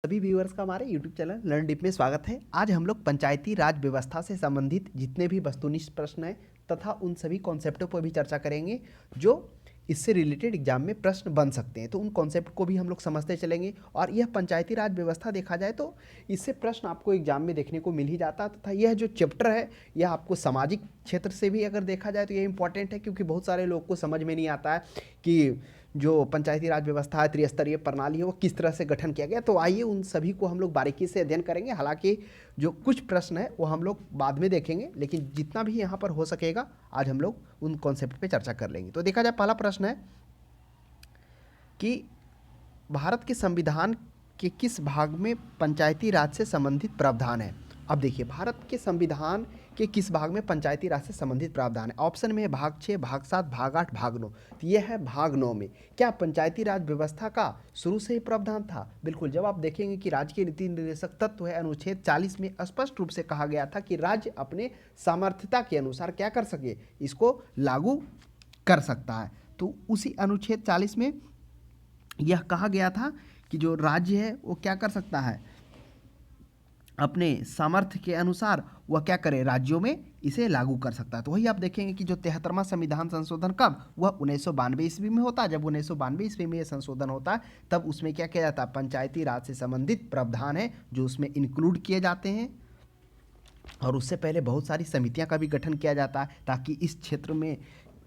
सभी व्यूअर्स का हमारे YouTube चैनल लर्न डीप में स्वागत है। आज हम लोग पंचायती राज व्यवस्था से संबंधित जितने भी वस्तुनिष्ठ प्रश्न हैं तथा उन सभी कॉन्सेप्टों पर भी चर्चा करेंगे जो इससे रिलेटेड एग्जाम में प्रश्न बन सकते हैं। तो उन कॉन्सेप्ट को भी हम लोग समझते चलेंगे और यह पंचायती राज व्यवस्था देखा जाए तो इससे प्रश्न आपको एग्जाम में देखने को मिल ही जाता है तथा यह जो चैप्टर है यह आपको सामाजिक क्षेत्र से भी अगर देखा जाए तो यह इंपॉर्टेंट है, क्योंकि बहुत सारे लोग को समझ में नहीं आता है कि जो पंचायती राज व्यवस्था है, त्रिस्तरीय प्रणाली है, वो किस तरह से गठन किया गया। तो आइए उन सभी को हम लोग बारीकी से अध्ययन करेंगे। हालांकि जो कुछ प्रश्न है वो हम लोग बाद में देखेंगे, लेकिन जितना भी यहाँ पर हो सकेगा आज हम लोग उन कॉन्सेप्ट पे चर्चा कर लेंगे। तो देखा जाए, पहला प्रश्न है कि भारत के संविधान के किस भाग में पंचायती राज से संबंधित प्रावधान है। अब देखिए, भारत के संविधान के किस भाग में पंचायती राज से संबंधित प्रावधान है। ऑप्शन में है भाग 6, भाग 7, भाग 8, भाग 9। तो यह है भाग 9 में। क्या पंचायती राज व्यवस्था का शुरू से ही प्रावधान था? बिल्कुल। जब आप देखेंगे कि राज्य के नीति निर्देशक तत्व है, अनुच्छेद 40 में स्पष्ट रूप से कहा गया था कि राज्य अपने सामर्थ्यता के अनुसार क्या कर सके, इसको लागू कर सकता है। तो उसी अनुच्छेद 40 में यह कहा गया था कि जो राज्य है वो क्या कर सकता है, अपने सामर्थ्य के अनुसार वह क्या करे, राज्यों में इसे लागू कर सकता है। तो वही आप देखेंगे कि जो 73वां संविधान संशोधन कब, वह 1992 ईस्वी में होता है। जब 1992 ईस्वी में यह संशोधन होता है तब उसमें क्या किया जाता है, पंचायती राज से संबंधित प्रावधान है जो उसमें इंक्लूड किए जाते हैं। और उससे पहले बहुत सारी समितियां का भी गठन किया जाता है ताकि इस क्षेत्र में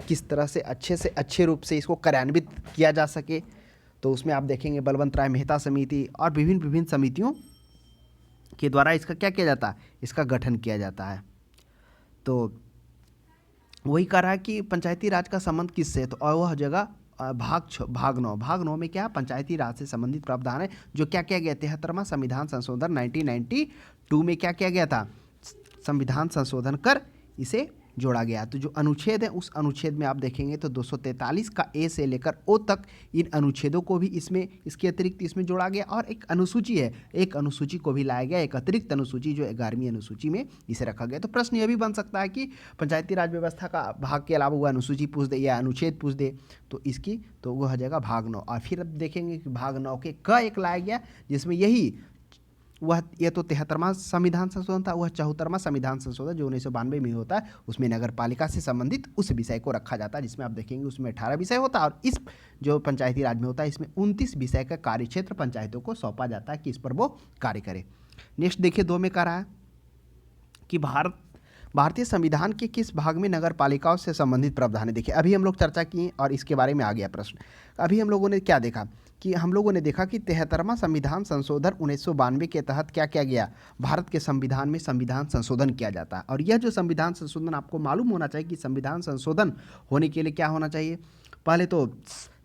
किस तरह से अच्छे रूप से इसको कार्यान्वित किया जा सके। तो उसमें आप देखेंगे बलवंत राय मेहता समिति और विभिन्न समितियों के द्वारा इसका क्या किया जाता है, इसका गठन किया जाता है। तो वही कह रहा है कि पंचायती राज का संबंध किससे, तो और वह जगह भाग 9 में क्या है, पंचायती राज से संबंधित प्रावधान है जो क्या किया गया, 73वां संविधान संशोधन 1992 में क्या किया गया था, संविधान संशोधन कर इसे जोड़ा गया। तो जो अनुच्छेद है उस अनुच्छेद में आप देखेंगे तो 243 का ए से लेकर ओ तक इन अनुच्छेदों को भी इसमें इसके अतिरिक्त इसमें जोड़ा गया। और एक अनुसूची है, एक अनुसूची को भी लाया गया, एक अतिरिक्त अनुसूची जो 11वीं अनुसूची में इसे रखा गया। तो प्रश्न यह भी बन सकता है कि पंचायती राज व्यवस्था का भाग के अलावा वह अनुसूची पूछ दे या अनुच्छेद पूछ दे, तो इसकी तो वह हो जाएगा भाग 9। और फिर अब देखेंगे कि भाग 9 के क एक लाया गया जिसमें यह तो 73वां संविधान संशोधन था, वह 74वां संविधान संशोधन जो 1992 में होता है उसमें नगर पालिका से संबंधित उस विषय को रखा जाता है, जिसमें आप देखेंगे उसमें 18 विषय होता है और इस जो पंचायती राज में होता है इसमें 29 विषय का कार्यक्षेत्र पंचायतों को सौंपा जाता है कि इस पर वो कार्य करे। नेक्स्ट देखिए, 2 में कह रहा है कि भारतीय संविधान के किस भाग में नगर पालिकाओं से संबंधित प्रावधान है। देखिए, अभी हम लोग चर्चा किए और इसके बारे में आ गया प्रश्न। अभी हम लोगों ने क्या देखा कि हम लोगों ने देखा कि 73वां संविधान संशोधन 1992 के तहत क्या किया गया, भारत के संविधान में संविधान संशोधन किया जाता है। और यह जो संविधान संशोधन, आपको मालूम होना चाहिए कि संविधान संशोधन होने के लिए क्या होना चाहिए, पहले तो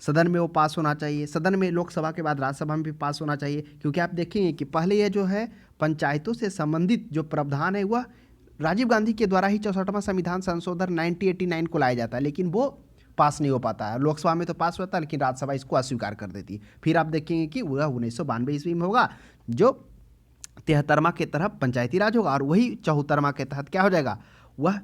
सदन में वो पास होना चाहिए, सदन में लोकसभा के बाद राज्यसभा में भी पास होना चाहिए। क्योंकि आप देखेंगे कि पहले यह जो है पंचायतों से संबंधित जो प्रावधान है वह राजीव गांधी के द्वारा ही 64वां संविधान संशोधन 1989 को लाया जाता है, लेकिन वो पास नहीं हो पाता है। लोकसभा में तो पास होता है लेकिन राज्यसभा इसको अस्वीकार कर देती है। फिर आप देखेंगे कि वह 1992 ईस्वी में होगा जो 73वां के तरफ पंचायती राज होगा और वही 74वां के तहत क्या हो जाएगा, वह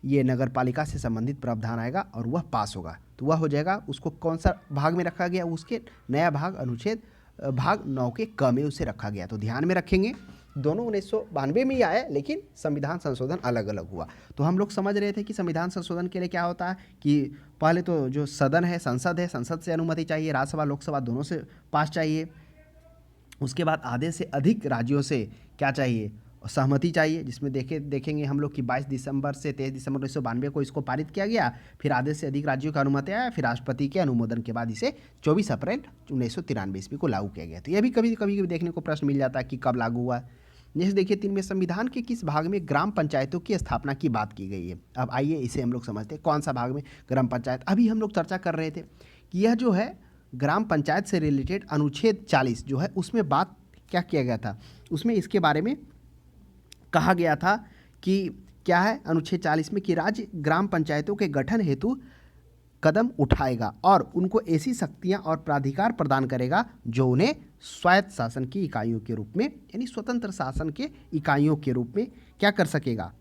ये नगर पालिका से संबंधित प्रावधान आएगा और वह पास होगा। तो वह हो जाएगा, उसको कौन सा भाग में रखा गया, उसके नया भाग अनुच्छेद भाग 9 के क में उसे रखा गया। तो ध्यान में रखेंगे, दोनों 1992 में ही आया लेकिन संविधान संशोधन अलग अलग हुआ। तो हम लोग समझ रहे थे कि संविधान संशोधन के लिए क्या होता है कि पहले तो जो सदन है, संसद है, संसद से अनुमति चाहिए, राज्यसभा लोकसभा दोनों से पास चाहिए। उसके बाद आधे से अधिक राज्यों से क्या चाहिए, सहमति चाहिए, जिसमें देखेंगे हम लोग कि 22 दिसंबर से 23 दिसंबर 1992 को इसको पारित किया गया। फिर आधे से अधिक राज्यों का अनुमति आया, फिर राष्ट्रपति के अनुमोदन के बाद इसे 24 अप्रैल 1993 ईस्वी को लागू किया गया। तो यह भी कभी कभी देखने को प्रश्न मिल जाता है कि कब लागू हुआ। नेक्स्ट देखिए, 3 में संविधान के किस भाग में ग्राम पंचायतों की स्थापना की बात की गई है। अब आइए इसे हम लोग समझते हैं, कौन सा भाग में ग्राम पंचायत। अभी हम लोग चर्चा कर रहे थे कि यह जो है ग्राम पंचायत से रिलेटेड अनुच्छेद 40 जो है उसमें बात क्या किया गया था, उसमें इसके बारे में कहा गया था कि क्या है अनुच्छेद 40 में कि राज्य ग्राम पंचायतों के गठन हेतु कदम उठाएगा और उनको ऐसी शक्तियां और प्राधिकार प्रदान करेगा जो उन्हें स्वायत्त शासन की इकाइयों के रूप में, यानी स्वतंत्र शासन के इकाइयों के रूप में क्या कर सकेगा,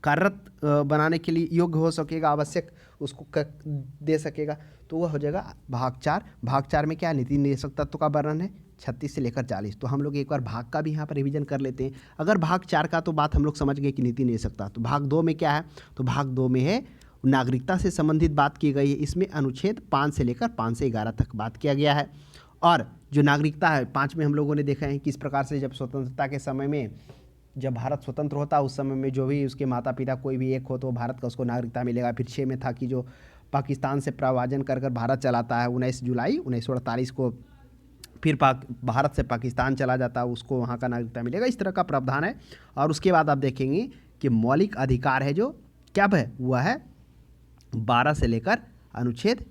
कार्यरत बनाने के लिए योग्य हो सकेगा, आवश्यक उसको दे सकेगा। तो वह हो जाएगा भाग 4। भाग 4 में क्या नीति निर्देशक तत्व का वर्णन है, 36 से लेकर 40। तो हम लोग एक बार भाग का भी यहाँ पर रिवीजन कर लेते हैं। अगर भाग 4 का तो बात हम लोग समझ गए कि नीति नहीं सकता। तो भाग 2 में क्या है, तो भाग 2 में है नागरिकता से संबंधित बात की गई है। इसमें अनुच्छेद 5 से लेकर 5 से 11 तक बात किया गया है। और जो नागरिकता है 5 में हम लोगों ने देखा है किस प्रकार से जब स्वतंत्रता के समय में, जब भारत स्वतंत्र होता उस समय में जो भी उसके माता पिता कोई भी एक हो तो भारत का उसको नागरिकता मिलेगा। फिर 6 में था कि जो पाकिस्तान से प्रवाजन कर कर भारत चलाता है 19 जुलाई 1948 को फिर भारत से पाकिस्तान चला जाता है उसको वहाँ का नागरिकता मिलेगा। इस तरह का प्रावधान है। और उसके बाद आप देखेंगे कि मौलिक अधिकार है जो क्या है, वह है 12 से लेकर अनुच्छेद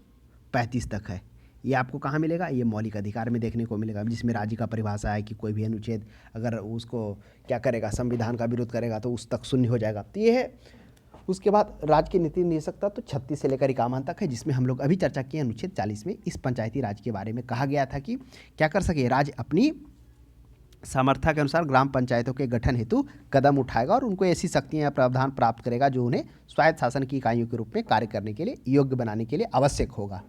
35 तक है। ये आपको कहाँ मिलेगा, ये मौलिक अधिकार में देखने को मिलेगा, जिसमें राज्य का परिभाषा है कि कोई भी अनुच्छेद अगर उसको क्या करेगा, संविधान का विरोध करेगा तो उस तक शून्य हो जाएगा। तो ये है। उसके बाद राज्य की नीति नहीं सकता तो 36 से लेकर 51 तक है, जिसमें हम लोग अभी चर्चा किए अनुच्छेद 40 में इस पंचायती राज के बारे में कहा गया था कि क्या कर सके, राज्य अपनी सामर्थ्य के अनुसार ग्राम पंचायतों के गठन हेतु कदम उठाएगा और उनको ऐसी शक्तियां या प्रावधान प्राप्त करेगा जो उन्हें स्वायत्त शासन की इकाइयों के रूप में कार्य करने के लिए योग्य बनाने के लिए आवश्यक होगा।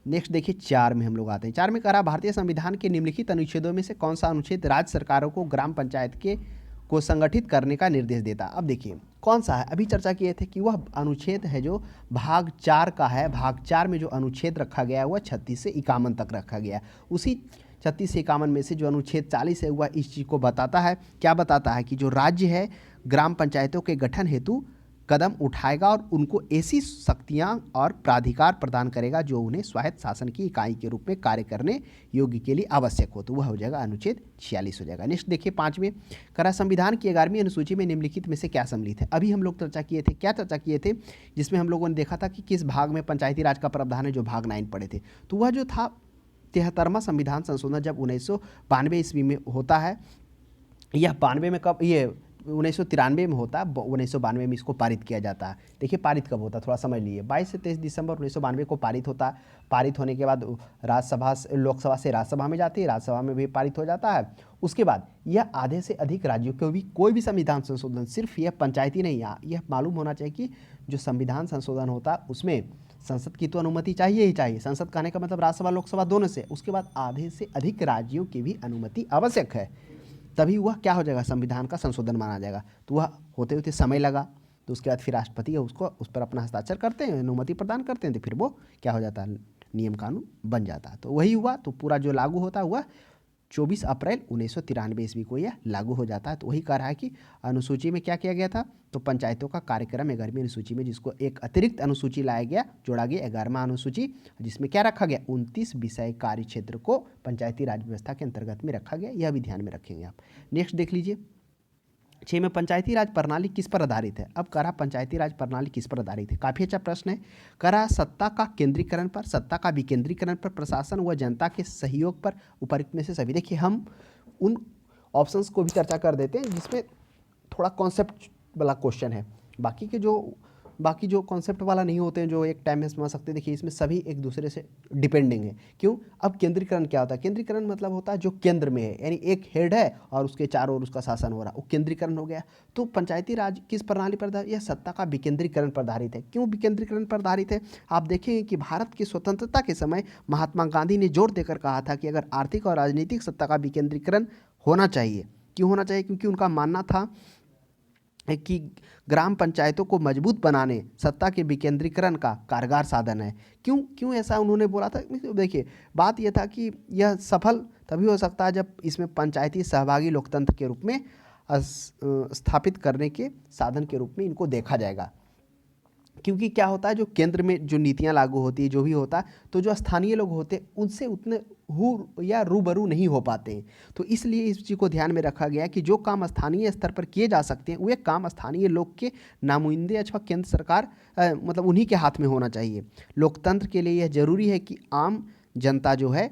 नेक्स्ट देखिए 4 में हम लोग आते हैं। 4 में कह रहा भारतीय संविधान के निम्नलिखित अनुच्छेदों में से कौन सा अनुच्छेद राज्य सरकारों को ग्राम पंचायत के को संगठित करने का निर्देश देता। अब देखिए कौन सा है, अभी चर्चा किए थे कि वह अनुच्छेद है जो भाग 4 का है। भाग 4 में जो अनुच्छेद रखा गया है वह 36 से 51 तक रखा गया है। उसी 36 से 51 में से जो अनुच्छेद 40 है वह इस चीज़ को बताता है, क्या बताता है कि जो राज्य है ग्राम पंचायतों के गठन हेतु कदम उठाएगा और उनको ऐसी शक्तियां और प्राधिकार प्रदान करेगा जो उन्हें स्वायत्त शासन की इकाई के रूप में कार्य करने योग्य के लिए आवश्यक हो। तो वह हो जाएगा अनुच्छेद 46 हो जाएगा। नेक्स्ट देखिए 5 में करा संविधान की 11वीं अनुसूची में निम्नलिखित में से क्या सम्मिलित है। अभी हम लोग चर्चा किए थे, क्या चर्चा किए थे, जिसमें हम लोगों ने देखा था कि किस भाग में पंचायती राज का प्रावधान है, जो भाग 9 पढ़े थे। तो वह जो था 73वां संविधान संशोधन जब 1992 ईस्वी में होता है, यह 92 में कब, ये 1993 में होता है, 1992 में इसको पारित किया जाता है। देखिए पारित कब होता है थोड़ा समझ लीजिए, 22 से 23 दिसंबर 1992 को पारित होता है। पारित होने के बाद राज्यसभा लोकसभा से राज्यसभा में जाती है, राज्यसभा में भी पारित हो जाता है। उसके बाद यह आधे से अधिक राज्यों को भी कोई भी संविधान संशोधन, सिर्फ यह पंचायती नहीं, यह मालूम होना चाहिए कि जो संविधान संशोधन होता है उसमें संसद की तो अनुमति चाहिए ही चाहिए। संसद कहने का मतलब राज्यसभा लोकसभा दोनों से। उसके बाद आधे से अधिक राज्यों की भी अनुमति आवश्यक है, तभी वह क्या हो जाएगा, संविधान का संशोधन माना जाएगा। तो वह होते होते समय लगा। तो उसके बाद फिर राष्ट्रपति है उसको उस पर अपना हस्ताक्षर करते हैं, अनुमति प्रदान करते हैं, तो फिर वो क्या हो जाता है, नियम कानून बन जाता है। तो वही हुआ। तो पूरा जो लागू होता है वह 24 अप्रैल 1993 ईस्वी को यह लागू हो जाता है। तो वही कह रहा है कि अनुसूची में क्या किया गया था, तो पंचायतों का कार्यक्रम 11वीं अनुसूची में, जिसको एक अतिरिक्त अनुसूची लाया गया, जोड़ा गया 11वां अनुसूची, जिसमें क्या रखा गया, 29 विषय कार्य क्षेत्र को पंचायती राज व्यवस्था के अंतर्गत में रखा गया। यह भी ध्यान में रखेंगे आप। नेक्स्ट देख लीजिए 6 में पंचायती राज प्रणाली किस पर आधारित है। अब कह रहा पंचायती राज प्रणाली किस पर आधारित है, काफ़ी अच्छा प्रश्न है। कह रहा सत्ता का केंद्रीकरण पर, सत्ता का विकेंद्रीकरण पर, प्रशासन व जनता के सहयोग पर, उपयुक्त में से सभी। देखिए हम उन ऑप्शंस को भी चर्चा कर देते हैं जिसमें थोड़ा कॉन्सेप्ट वाला क्वेश्चन है, बाकी जो कॉन्सेप्ट वाला नहीं होते हैं, जो एक टाइम में समझ सकते हैं। देखिए इसमें सभी एक दूसरे से डिपेंडिंग है। क्यों, अब केंद्रीकरण क्या होता है, केंद्रीकरण मतलब होता है जो केंद्र में है, यानी एक हेड है और उसके चारों ओर उसका शासन हो रहा है, वो केंद्रीकरण हो गया। तो पंचायती राज किस प्रणाली पर आधारित, यह सत्ता का विकेंद्रीकरण पर आधारित है। क्यों विकेंद्रीकरण पर आधारित है, आप देखेंगे कि भारत की स्वतंत्रता के समय महात्मा गांधी ने जोर देकर कहा था कि अगर आर्थिक और राजनीतिक सत्ता का विकेंद्रीकरण होना चाहिए। क्यों होना चाहिए, क्योंकि उनका मानना था कि ग्राम पंचायतों को मजबूत बनाने सत्ता के विकेंद्रीकरण का कारगर साधन है। क्यों ऐसा उन्होंने बोला था, देखिए बात यह था कि यह सफल तभी हो सकता है जब इसमें पंचायती सहभागी लोकतंत्र के रूप में स्थापित करने के साधन के रूप में इनको देखा जाएगा। क्योंकि क्या होता है, जो केंद्र में जो नीतियां लागू होती है, जो भी होता है, तो जो स्थानीय लोग होते हैं उनसे उतने या रूबरू नहीं हो पाते हैं। तो इसलिए इस चीज़ को ध्यान में रखा गया कि जो काम स्थानीय स्तर पर किए जा सकते हैं वे काम स्थानीय लोग के नामुइंदे अथवा केंद्र सरकार मतलब उन्हीं के हाथ में होना चाहिए। लोकतंत्र के लिए यह जरूरी है कि आम जनता जो है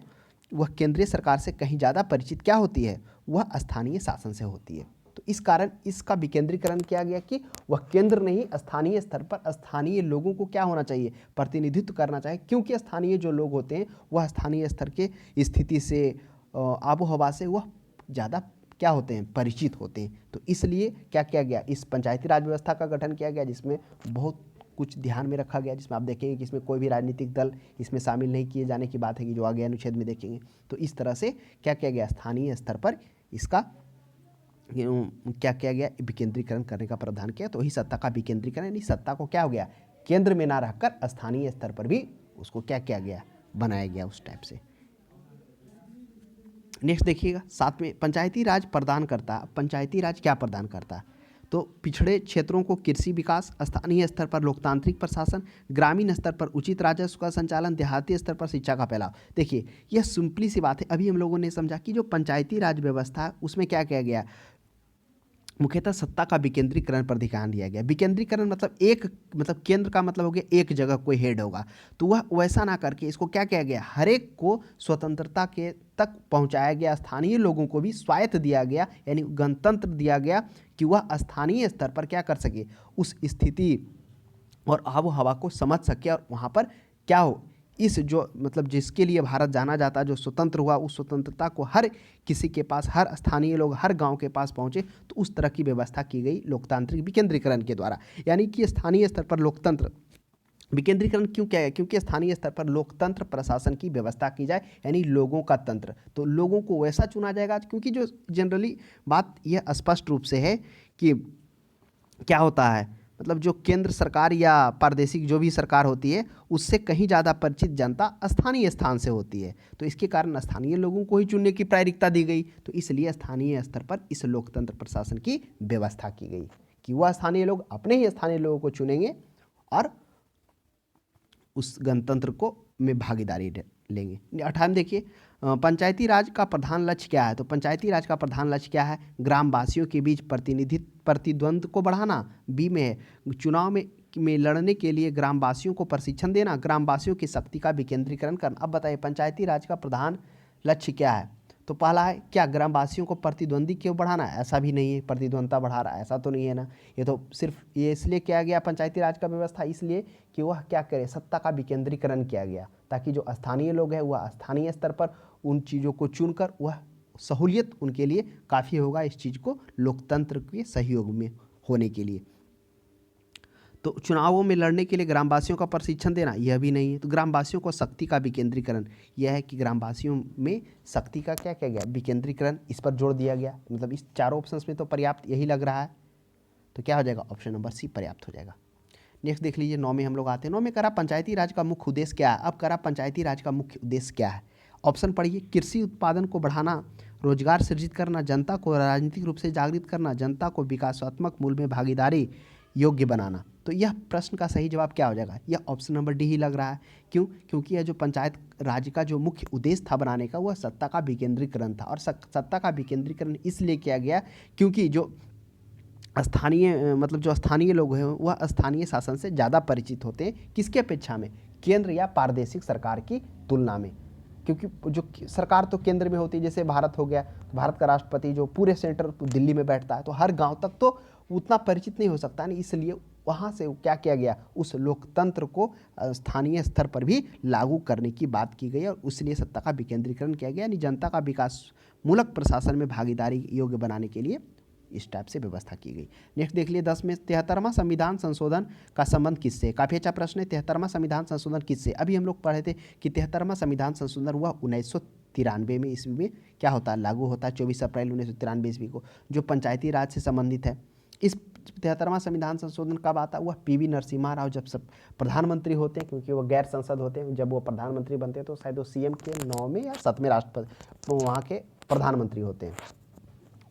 वह केंद्रीय सरकार से कहीं ज़्यादा परिचित क्या होती है, वह स्थानीय शासन से होती है। तो इस कारण इसका विकेंद्रीकरण किया गया कि वह केंद्र नहीं, स्थानीय स्तर पर स्थानीय लोगों को क्या होना चाहिए, प्रतिनिधित्व करना चाहिए। क्योंकि स्थानीय जो लोग होते हैं वह स्थानीय स्तर के स्थिति से, आबो हवा से वह ज़्यादा क्या होते हैं, परिचित होते हैं। तो इसलिए क्या किया गया, इस पंचायती राज व्यवस्था का गठन किया गया, जिसमें बहुत कुछ ध्यान में रखा गया, जिसमें आप देखेंगे कि इसमें कोई भी राजनीतिक दल इसमें शामिल नहीं किए जाने की बात है कि जो आगे अनुच्छेद में देखेंगे। तो इस तरह से क्या किया गया, स्थानीय स्तर पर इसका क्या किया गया, विकेंद्रीकरण करने का प्रावधान किया। तो वही सत्ता का विकेंद्रीकरण, यानी सत्ता को क्या हो गया, केंद्र में ना रहकर स्थानीय स्तर पर भी उसको क्या किया गया, बनाया गया उस टाइप से। नेक्स्ट देखिएगा, साथ में पंचायती राज प्रदान करता, पंचायती राज क्या प्रदान करता है, तो पिछड़े क्षेत्रों को कृषि विकास, स्थानीय स्तर पर लोकतांत्रिक प्रशासन, ग्रामीण स्तर पर उचित राजस्व का संचालन, देहाती स्तर पर शिक्षा का फैलाव। देखिए यह सिंपली सी बात है, अभी हम लोगों ने समझा कि जो पंचायती राज व्यवस्था है उसमें क्या किया गया, मुख्यतः सत्ता का विकेंद्रीकरण पर ध्यान दिया गया। विकेंद्रीकरण मतलब एक, मतलब केंद्र का मतलब हो गया एक जगह कोई हेड होगा, तो वह वैसा ना करके इसको क्या किया गया, हर एक को स्वतंत्रता के तक पहुंचाया गया, स्थानीय लोगों को भी स्वायत्त दिया गया, यानी गणतंत्र दिया गया कि वह स्थानीय स्तर पर क्या कर सके, उस स्थिति और आबो हवा को समझ सके और वहाँ पर क्या हो, इस जो मतलब जिसके लिए भारत जाना जाता है, जो स्वतंत्र हुआ, उस स्वतंत्रता को हर किसी के पास, हर स्थानीय लोग हर गांव के पास पहुंचे। तो उस तरह की व्यवस्था की गई लोकतांत्रिक विकेंद्रीकरण के द्वारा, यानी कि स्थानीय स्तर पर लोकतंत्र विकेंद्रीकरण क्यों क्या है, क्योंकि स्थानीय स्तर पर लोकतंत्र प्रशासन की व्यवस्था की जाए, यानी लोगों का तंत्र, तो लोगों को वैसा चुना जाएगा। क्योंकि जो जनरली बात यह स्पष्ट रूप से है कि क्या होता है, मतलब जो केंद्र सरकार या प्रादेशिक जो भी सरकार होती है उससे कहीं ज़्यादा परिचित जनता स्थानीय स्थान से होती है, तो इसके कारण स्थानीय लोगों को ही चुनने की प्रायिकता दी गई। तो इसलिए स्थानीय स्तर पर इस लोकतंत्र प्रशासन की व्यवस्था की गई कि वह स्थानीय लोग अपने ही स्थानीय लोगों को चुनेंगे और उस गणतंत्र को में भागीदारी लेंगे। 28 देखिए, पंचायती राज का प्रधान लक्ष्य क्या है, तो पंचायती राज का प्रधान लक्ष्य क्या है, ग्रामवासियों के बीच प्रतिद्वंद्व को बढ़ाना। बी में है, चुनाव में लड़ने के लिए ग्रामवासियों को प्रशिक्षण देना, ग्रामवासियों की शक्ति का विकेंद्रीकरण करना। अब बताइए पंचायती राज का प्रधान लक्ष्य क्या है, तो पहला है क्या, ग्रामवासियों को प्रतिद्वंदी क्यों बढ़ाना है, ऐसा भी नहीं है प्रतिद्वंदता बढ़ा रहा है, ऐसा तो नहीं है ना। ये तो सिर्फ ये इसलिए किया गया पंचायती राज का व्यवस्था, इसलिए कि वह क्या करे, सत्ता का विकेंद्रीकरण किया गया, ताकि जो स्थानीय लोग हैं वह स्थानीय स्तर पर उन चीज़ों को चुनकर वह सहूलियत उनके लिए काफ़ी होगा इस चीज़ को लोकतंत्र के सहयोग में होने के लिए। तो चुनावों में लड़ने के लिए ग्रामवासियों का प्रशिक्षण देना, यह भी नहीं है। तो ग्रामवासियों को शक्ति का विकेंद्रीकरण, यह है कि ग्रामवासियों में शक्ति का क्या किया गया, विकेंद्रीकरण, इस पर जोर दिया गया। मतलब इस चारों ऑप्शंस में तो पर्याप्त यही लग रहा है, तो क्या हो जाएगा, ऑप्शन नंबर सी पर्याप्त हो जाएगा। नेक्स्ट देख लीजिए, 9 में हम लोग आते हैं। 9 में करा पंचायती राज का मुख्य उद्देश्य क्या है। अब करा पंचायती राज का मुख्य उद्देश्य क्या है, ऑप्शन पढ़िए, कृषि उत्पादन को बढ़ाना, रोजगार सृजित करना, जनता को राजनीतिक रूप से जागृत करना, जनता को विकासात्मक मूल्य में भागीदारी योग्य बनाना। तो यह प्रश्न का सही जवाब क्या हो जाएगा, यह ऑप्शन नंबर डी ही लग रहा है। क्यों, क्योंकि यह जो पंचायत राज का जो मुख्य उद्देश्य था बनाने का, वह सत्ता का विकेंद्रीकरण था। और सत्ता का विकेंद्रीकरण इसलिए किया गया क्योंकि जो स्थानीय मतलब जो स्थानीय लोग हैं वह स्थानीय शासन से ज़्यादा परिचित होते हैं, किसके अपेक्षा में, केंद्र या प्रादेशिक सरकार की तुलना में। क्योंकि जो सरकार तो केंद्र में होती है, जैसे भारत हो गया, तो भारत का राष्ट्रपति जो पूरे सेंटर दिल्ली में बैठता है, तो हर गांव तक तो उतना परिचित नहीं हो सकता नहीं, इसलिए वहाँ से क्या किया गया, उस लोकतंत्र को स्थानीय स्तर पर भी लागू करने की बात की गई और इसलिए सत्ता का विकेंद्रीकरण किया गया, यानी जनता का विकास मूलक प्रशासन में भागीदारी योग्य बनाने के लिए इस टाइप से व्यवस्था की गई। नेक्स्ट देख लिए 10 में, 73वां संविधान संशोधन का संबंध किससे, काफ़ी अच्छा प्रश्न है। 73वां संविधान संशोधन किससे, अभी हम लोग पढ़े थे कि 73वां संविधान संशोधन हुआ 1993 में ईस्वी में क्या होता है, लागू होता है 24 अप्रैल 1993 ईस्वी को, जो पंचायती राज से संबंधित है। इस 73वां संविधान संशोधन कब आता हुआ, पीवी नरसिम्हा राव जब सब प्रधानमंत्री होते हैं, क्योंकि वो गैर संसद होते हैं, जब वो प्रधानमंत्री बनते हैं तो शायद वो सीएम के 9वें या 7वें राष्ट्रपति वहाँ के प्रधानमंत्री होते हैं,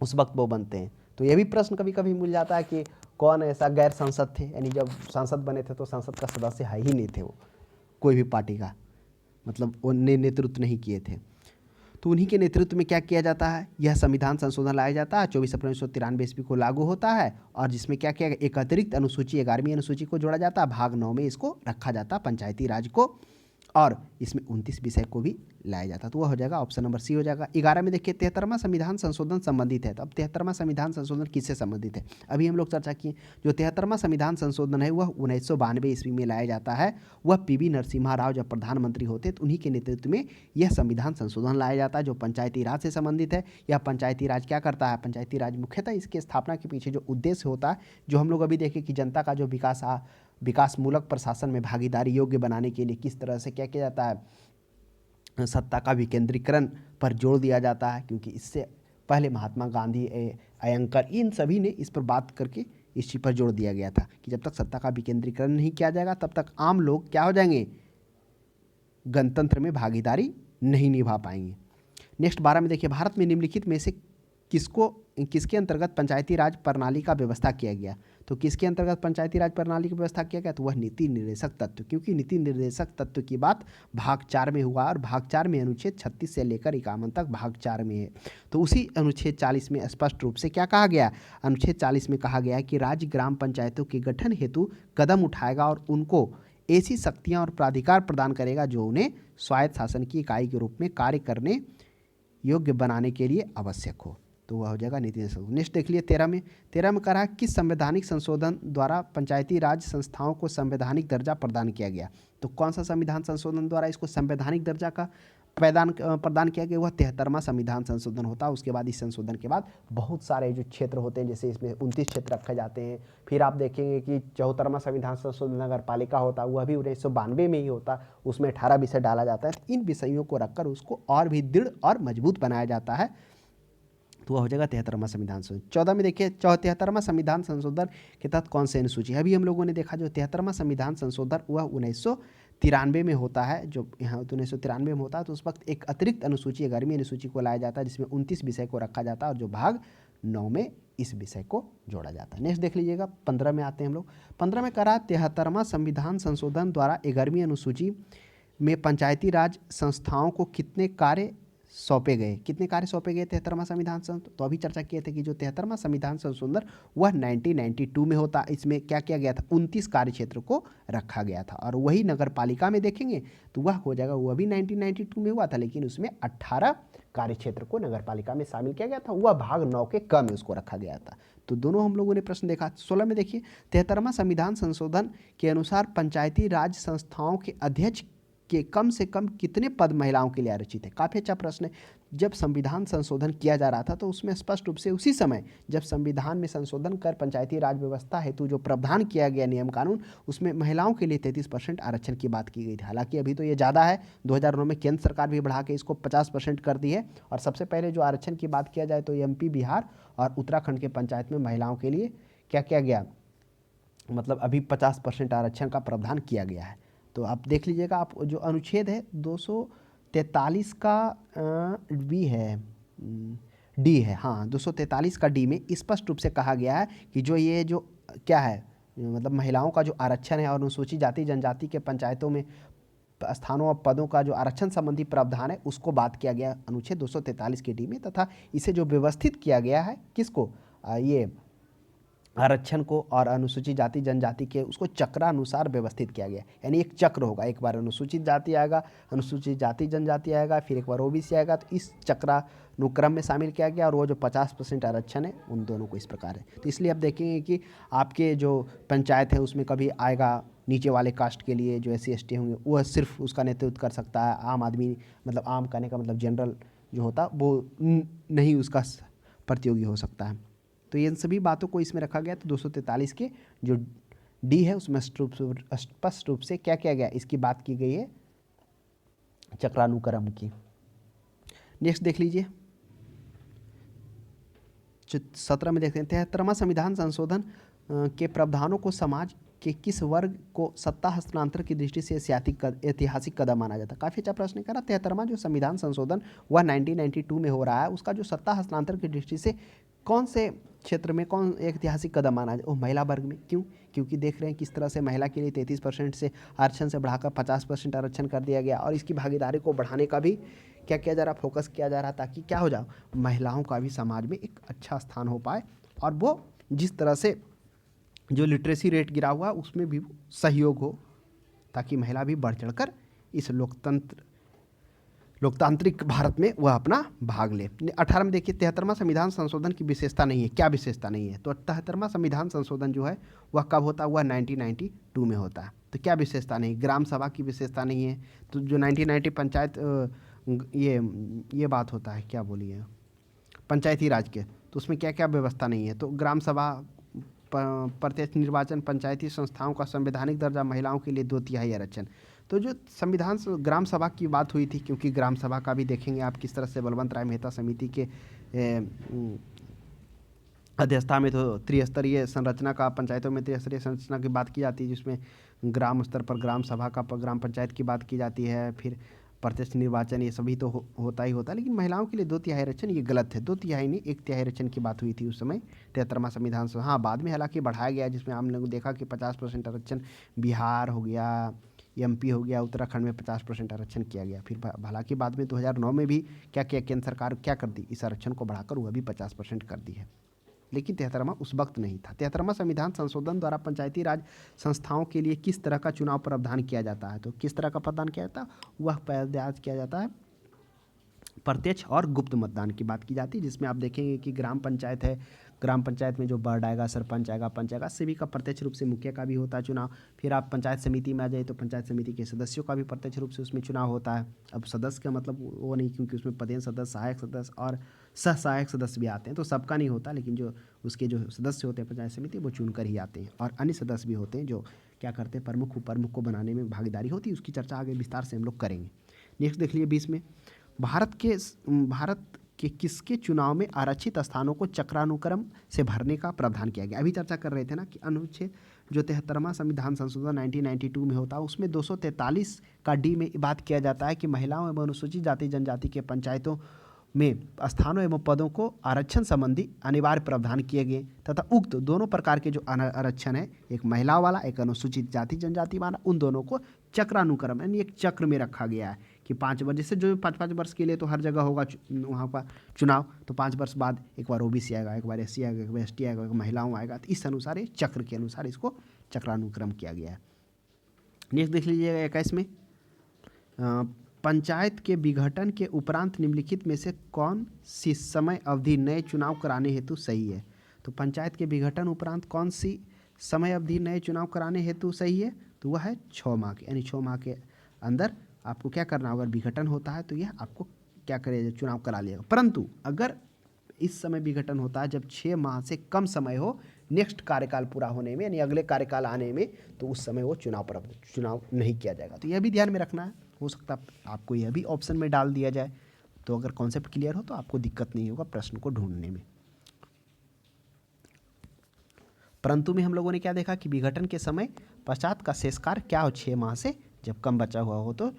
उस वक्त वो बनते हैं। तो ये भी प्रश्न कभी कभी मिल जाता है कि कौन ऐसा गैर संसद थे, यानी जब सांसद बने थे तो संसद का सदस्य है ही नहीं थे वो, कोई भी पार्टी का, मतलब उन्हें नेतृत्व नहीं किए थे। तो उन्हीं के नेतृत्व में क्या किया जाता है, यह संविधान संशोधन लाया जाता है, 24 अप्रैल 1993 ईस्वी को लागू होता है, और जिसमें क्या किया गया, एक अतिरिक्त अनुसूची 11वीं अनुसूची को जोड़ा जाता है, भाग 9 में इसको रखा जाता है पंचायती राज को, और इसमें 29 विषय को भी लाया जाता, तो वह हो जाएगा ऑप्शन नंबर सी हो जाएगा। 11 में देखिए 73वां संविधान संशोधन संबंधित है, तो अब 73वां संविधान संशोधन किससे संबंधित है, अभी हम लोग चर्चा किए, जो 73वां संविधान संशोधन है वह 1992 ईस्वी में लाया जाता है, वह पीवी नरसिम्हा राव जब प्रधानमंत्री होते तो उन्हीं के नेतृत्व में यह संविधान संशोधन लाया जाता है, जो पंचायती राज से संबंधित है। यह पंचायती राज क्या करता है, पंचायती राज मुख्यतः इसकी स्थापना के पीछे जो उद्देश्य होता है, जो हम लोग अभी देखें कि जनता का जो विकास विकासमूलक प्रशासन में भागीदारी योग्य बनाने के लिए किस तरह से क्या किया जाता है, सत्ता का विकेंद्रीकरण पर जोर दिया जाता है, क्योंकि इससे पहले महात्मा गांधी, अयंकर, इन सभी ने इस पर बात करके इस चीज़ पर जोर दिया गया था कि जब तक सत्ता का विकेंद्रीकरण नहीं किया जाएगा तब तक आम लोग क्या हो जाएंगे, गणतंत्र में भागीदारी नहीं निभा पाएंगे। नेक्स्ट 12 में देखिए, भारत में निम्नलिखित में से किसके अंतर्गत पंचायती राज प्रणाली का व्यवस्था किया गया। तो किसके अंतर्गत पंचायती राज प्रणाली की व्यवस्था किया गया, तो वह नीति निर्देशक तत्व, क्योंकि नीति निर्देशक तत्व की बात भाग 4 में हुआ और भाग 4 में अनुच्छेद 36 से लेकर 51 तक भाग 4 में है। तो उसी अनुच्छेद 40 में स्पष्ट रूप से क्या कहा गया, अनुच्छेद 40 में कहा गया है कि राज्य ग्राम पंचायतों के गठन हेतु कदम उठाएगा और उनको ऐसी शक्तियाँ और प्राधिकार प्रदान करेगा जो उन्हें स्वायत्त शासन की इकाई के रूप में कार्य करने योग्य बनाने के लिए आवश्यक हो। तो वह हो जाएगा नीति निर्देशक। नेक्स्ट देख लिए 13 में कह रहा है किस संवैधानिक संशोधन द्वारा पंचायती राज संस्थाओं को संवैधानिक दर्जा प्रदान किया गया। तो कौन सा संविधान संशोधन द्वारा इसको संवैधानिक दर्जा का प्रदान किया गया, वह 73वां संविधान संशोधन होता है। उसके बाद इस संशोधन के बाद बहुत सारे जो क्षेत्र होते हैं, जैसे इसमें 29 क्षेत्र रखे जाते हैं। फिर आप देखेंगे कि 74वां संविधान संशोधन नगर पालिका होता है, वह भी 1992 में ही होता, उसमें 18 विषय डाला जाता है। इन विषयों को रखकर उसको और भी दृढ़ और मजबूत बनाया जाता है, तो वह हो जाएगा 73वां संविधान संशोधन। 14 में देखिए, 73वां संविधान संशोधन के तहत कौन से अनुसूची, अभी हम लोगों ने देखा जो 73वां संविधान संशोधन वह 1993 में होता है, जो यहाँ 1993 में होता है। तो उस वक्त एक अतिरिक्त अनुसूची, 11वीं अनुसूची को लाया जाता है, जिसमें 29 विषय को रखा जाता है और जो भाग 9 में इस विषय को जोड़ा जाता है। नेक्स्ट देख लीजिएगा, 15 में आते हैं हम लोग। 15 में करा 73वां संविधान संशोधन द्वारा 11वीं अनुसूची में पंचायती राज संस्थाओं को कितने कार्य सौंपे गए 73वां संविधान संशोधन। तो अभी चर्चा किए थे कि जो 73वां संविधान संशोधन वह 1992 में होता। इसमें क्या किया गया था, 29 कार्य क्षेत्र को रखा गया था। और वही नगर पालिका में देखेंगे तो वह हो जाएगा, वह भी 1992 में हुआ था, लेकिन उसमें 18 कार्य क्षेत्र को नगर पालिका में शामिल किया गया था, वह भाग 9 के क में उसको रखा गया था। तो दोनों हम लोगों ने प्रश्न देखा। 16 में देखिए, 73वां संविधान संशोधन के अनुसार पंचायती राज संस्थाओं के अध्यक्ष के कम से कम कितने पद महिलाओं के लिए आरक्षित है। काफ़ी अच्छा प्रश्न है। जब संविधान संशोधन किया जा रहा था तो उसमें स्पष्ट रूप से उसी समय जब संविधान में संशोधन कर पंचायती राज व्यवस्था हेतु जो प्रावधान किया गया नियम कानून, उसमें महिलाओं के लिए 33% आरक्षण की बात की गई थी। हालांकि अभी तो ये ज़्यादा है, 2009 में केंद्र सरकार भी बढ़ा के इसको 50% कर दी है। और सबसे पहले जो आरक्षण की बात किया जाए तो MP, बिहार और उत्तराखंड के पंचायत में महिलाओं के लिए क्या किया गया, मतलब अभी 50% आरक्षण का प्रावधान किया गया है। तो आप देख लीजिएगा, आप जो अनुच्छेद है 243 का डी है, हाँ 243 का डी में स्पष्ट रूप से कहा गया है कि जो ये जो क्या है, मतलब महिलाओं का जो आरक्षण है और अनुसूचित जाति जनजाति के पंचायतों में स्थानों और पदों का जो आरक्षण संबंधी प्रावधान है उसको बात किया गया अनुच्छेद 243 के डी में, तथा इसे जो व्यवस्थित किया गया है किसको, ये आरक्षण को और अनुसूचित जाति जनजाति के उसको चक्रानुसार व्यवस्थित किया गया। यानी एक चक्र होगा, एक बार अनुसूचित जाति आएगा, अनुसूचित जाति जनजाति आएगा, फिर एक बार OBC आएगा। तो इस चक्रानुक्रम में शामिल किया गया और वो जो 50% आरक्षण है उन दोनों को इस प्रकार है। तो इसलिए आप देखेंगे कि आपके जो पंचायत है उसमें कभी आएगा नीचे वाले कास्ट के लिए जो SC ST होंगे वह सिर्फ उसका नेतृत्व कर सकता है, आम आदमी, मतलब आम कहने का मतलब जनरल जो होता वो नहीं उसका प्रतियोगी हो सकता है। तो इन सभी बातों को इसमें रखा गया। तो 243 के जो डी है उसमें स्पष्ट रूप से क्या किया गया, इसकी बात की गई है चक्रानुक्रम की। नेक्स्ट देख लीजिए, 17 में देखते हैं 73वां संविधान संशोधन के प्रावधानों को समाज के किस वर्ग को सत्ता हस्तांतरण की दृष्टि से ऐतिहासिक कदम माना जाता है। काफ़ी अच्छा प्रश्न करा। 73वां जो संविधान संशोधन वह 1992 में हो रहा है, उसका जो सत्ता हस्तांतरण की दृष्टि से कौन से क्षेत्र में कौन ऐतिहासिक कदम माना जाए, वो महिला वर्ग में। क्यों? क्योंकि देख रहे हैं किस तरह से महिला के लिए 33% से आरक्षण से बढ़ाकर 50% आरक्षण कर दिया गया और इसकी भागीदारी को बढ़ाने का भी क्या किया जा रहा, फोकस किया जा रहा, ताकि क्या हो जाए, महिलाओं का भी समाज में एक अच्छा स्थान हो पाए और वो जिस तरह से जो लिटरेसी रेट गिरा हुआ उसमें भी सहयोग हो, ताकि महिला भी बढ़ चढ़कर इस लोकतांत्रिक भारत में वह अपना भाग ले। 18 में देखिए 73वां संविधान संशोधन की विशेषता नहीं है। क्या विशेषता नहीं है? तो 73वां संविधान संशोधन जो है वह कब होता है? वह 1992 में होता है। तो क्या विशेषता नहीं? ग्राम सभा की विशेषता नहीं है। तो जो 1990 पंचायत ये बात होता है, क्या बोलिए, पंचायती राज के, तो उसमें क्या क्या व्यवस्था नहीं है? तो ग्राम सभा प्रत्यक्ष निर्वाचन, पंचायती संस्थाओं का संवैधानिक दर्जा, महिलाओं के लिए 2/3 आरक्षण। तो जो संविधान ग्राम सभा की बात हुई थी, क्योंकि ग्राम सभा का भी देखेंगे आप किस तरह से बलवंत राय मेहता समिति के अध्यक्षता में तो त्रिस्तरीय संरचना का, पंचायतों में त्रिस्तरीय संरचना की बात की जाती है, जिसमें ग्राम स्तर पर ग्राम सभा का, ग्राम पंचायत की बात की जाती है, फिर प्रत्यक्ष निर्वाचन, ये सभी तो होता ही होता है। लेकिन महिलाओं के लिए 2/3 आरक्षण ये गलत है। 2/3 नहीं, 1/3 आरक्षण की बात हुई थी उस समय 73वां संविधान सभा। हाँ, बाद में हालांकि बढ़ाया गया, जिसमें हम लोग देखा कि 50% आरक्षण बिहार हो गया, MP हो गया, उत्तराखंड में 50% आरक्षण किया गया। फिर हालांकि बाद में 2009 में भी क्या किया, केंद्र सरकार क्या कर दी, इस आरक्षण को बढ़ाकर वह भी 50% कर दी है। लेकिन 73वां उस वक्त नहीं था। 73वां संविधान संशोधन द्वारा पंचायती राज संस्थाओं के लिए किस तरह का चुनाव प्रावधान किया जाता है, तो किस तरह का प्रावधान किया जाता है, वह प्रावधान किया जाता है प्रत्यक्ष और गुप्त मतदान की बात की जाती है, जिसमें आप देखेंगे कि ग्राम पंचायत है, ग्राम पंचायत में जो वार्ड आएगा, सरपंच आएगा, पंच आएगा, सभी का प्रत्यक्ष रूप से मुखिया का भी होता है चुनाव। फिर आप पंचायत समिति में आ जाए तो पंचायत समिति के सदस्यों का भी प्रत्यक्ष रूप से उसमें चुनाव होता है। अब सदस्य का मतलब वो नहीं, क्योंकि उसमें पदेन सदस्य, सहायक सदस्य और सह सहायक सदस्य भी आते हैं, तो सबका नहीं होता, लेकिन जो उसके जो सदस्य होते हैं पंचायत समिति वो चुनकर ही आते हैं। और अन्य सदस्य भी होते हैं जो क्या करते हैं, प्रमुख उपप्रमुख को बनाने में भागीदारी होती है। उसकी चर्चा आगे विस्तार से हम लोग करेंगे। नेक्स्ट देख लीजिए 20 में, भारत के किसके चुनाव में आरक्षित स्थानों को चक्रानुक्रम से भरने का प्रावधान किया गया। अभी चर्चा कर रहे थे ना कि अनुच्छेद जो 73वां संविधान संशोधन 1992 में होता है, उसमें 243 का D में बात किया जाता है कि महिलाओं एवं अनुसूचित जाति जनजाति के पंचायतों में स्थानों एवं पदों को आरक्षण संबंधी अनिवार्य प्रावधान किए गए तथा उक्त दोनों प्रकार के जो आरक्षण है, एक महिला वाला, एक अनुसूचित जाति जनजाति वाला, उन दोनों को चक्रानुक्रम यानी एक चक्र में रखा गया है कि 5 वर्ष, जैसे जो 5-5 वर्ष के लिए तो हर जगह होगा वहाँ का चुनाव, तो 5 वर्ष बाद एक बार OBC आएगा, एक बार SC आएगा, एक बार ST आएगा, एक महिलाओं आएगा, तो इस अनुसार, ये चक्र के अनुसार इसको चक्रानुक्रम किया गया है। नेक्स्ट देख लीजिएगा 21 में, पंचायत के विघटन के उपरांत निम्नलिखित में से कौन सी समय अवधि नए चुनाव कराने हेतु सही है। तो पंचायत के विघटन उपरांत कौन सी समय अवधि नए चुनाव कराने हेतु सही है, तो वह है 6 माह के, यानी 6 माह के अंदर आपको क्या करना होगा, विघटन होता है तो यह आपको क्या करेगा, चुनाव करा लिएगा। परंतु अगर इस समय विघटन होता है जब 6 माह से कम समय हो नेक्स्ट कार्यकाल पूरा होने में, यानी अगले कार्यकाल आने में, तो उस समय वो चुनाव नहीं किया जाएगा। तो यह भी ध्यान में रखना है। हो सकता है आपको यह भी ऑप्शन में डाल दिया जाए, तो अगर कॉन्सेप्ट क्लियर हो तो आपको दिक्कत नहीं होगा प्रश्न को ढूंढने में। परंतु में हम लोगों ने क्या देखा कि विघटन के समय पश्चात का शेष कार्य क्या हो, 6 माह से जब कम बचा हुआ हो तो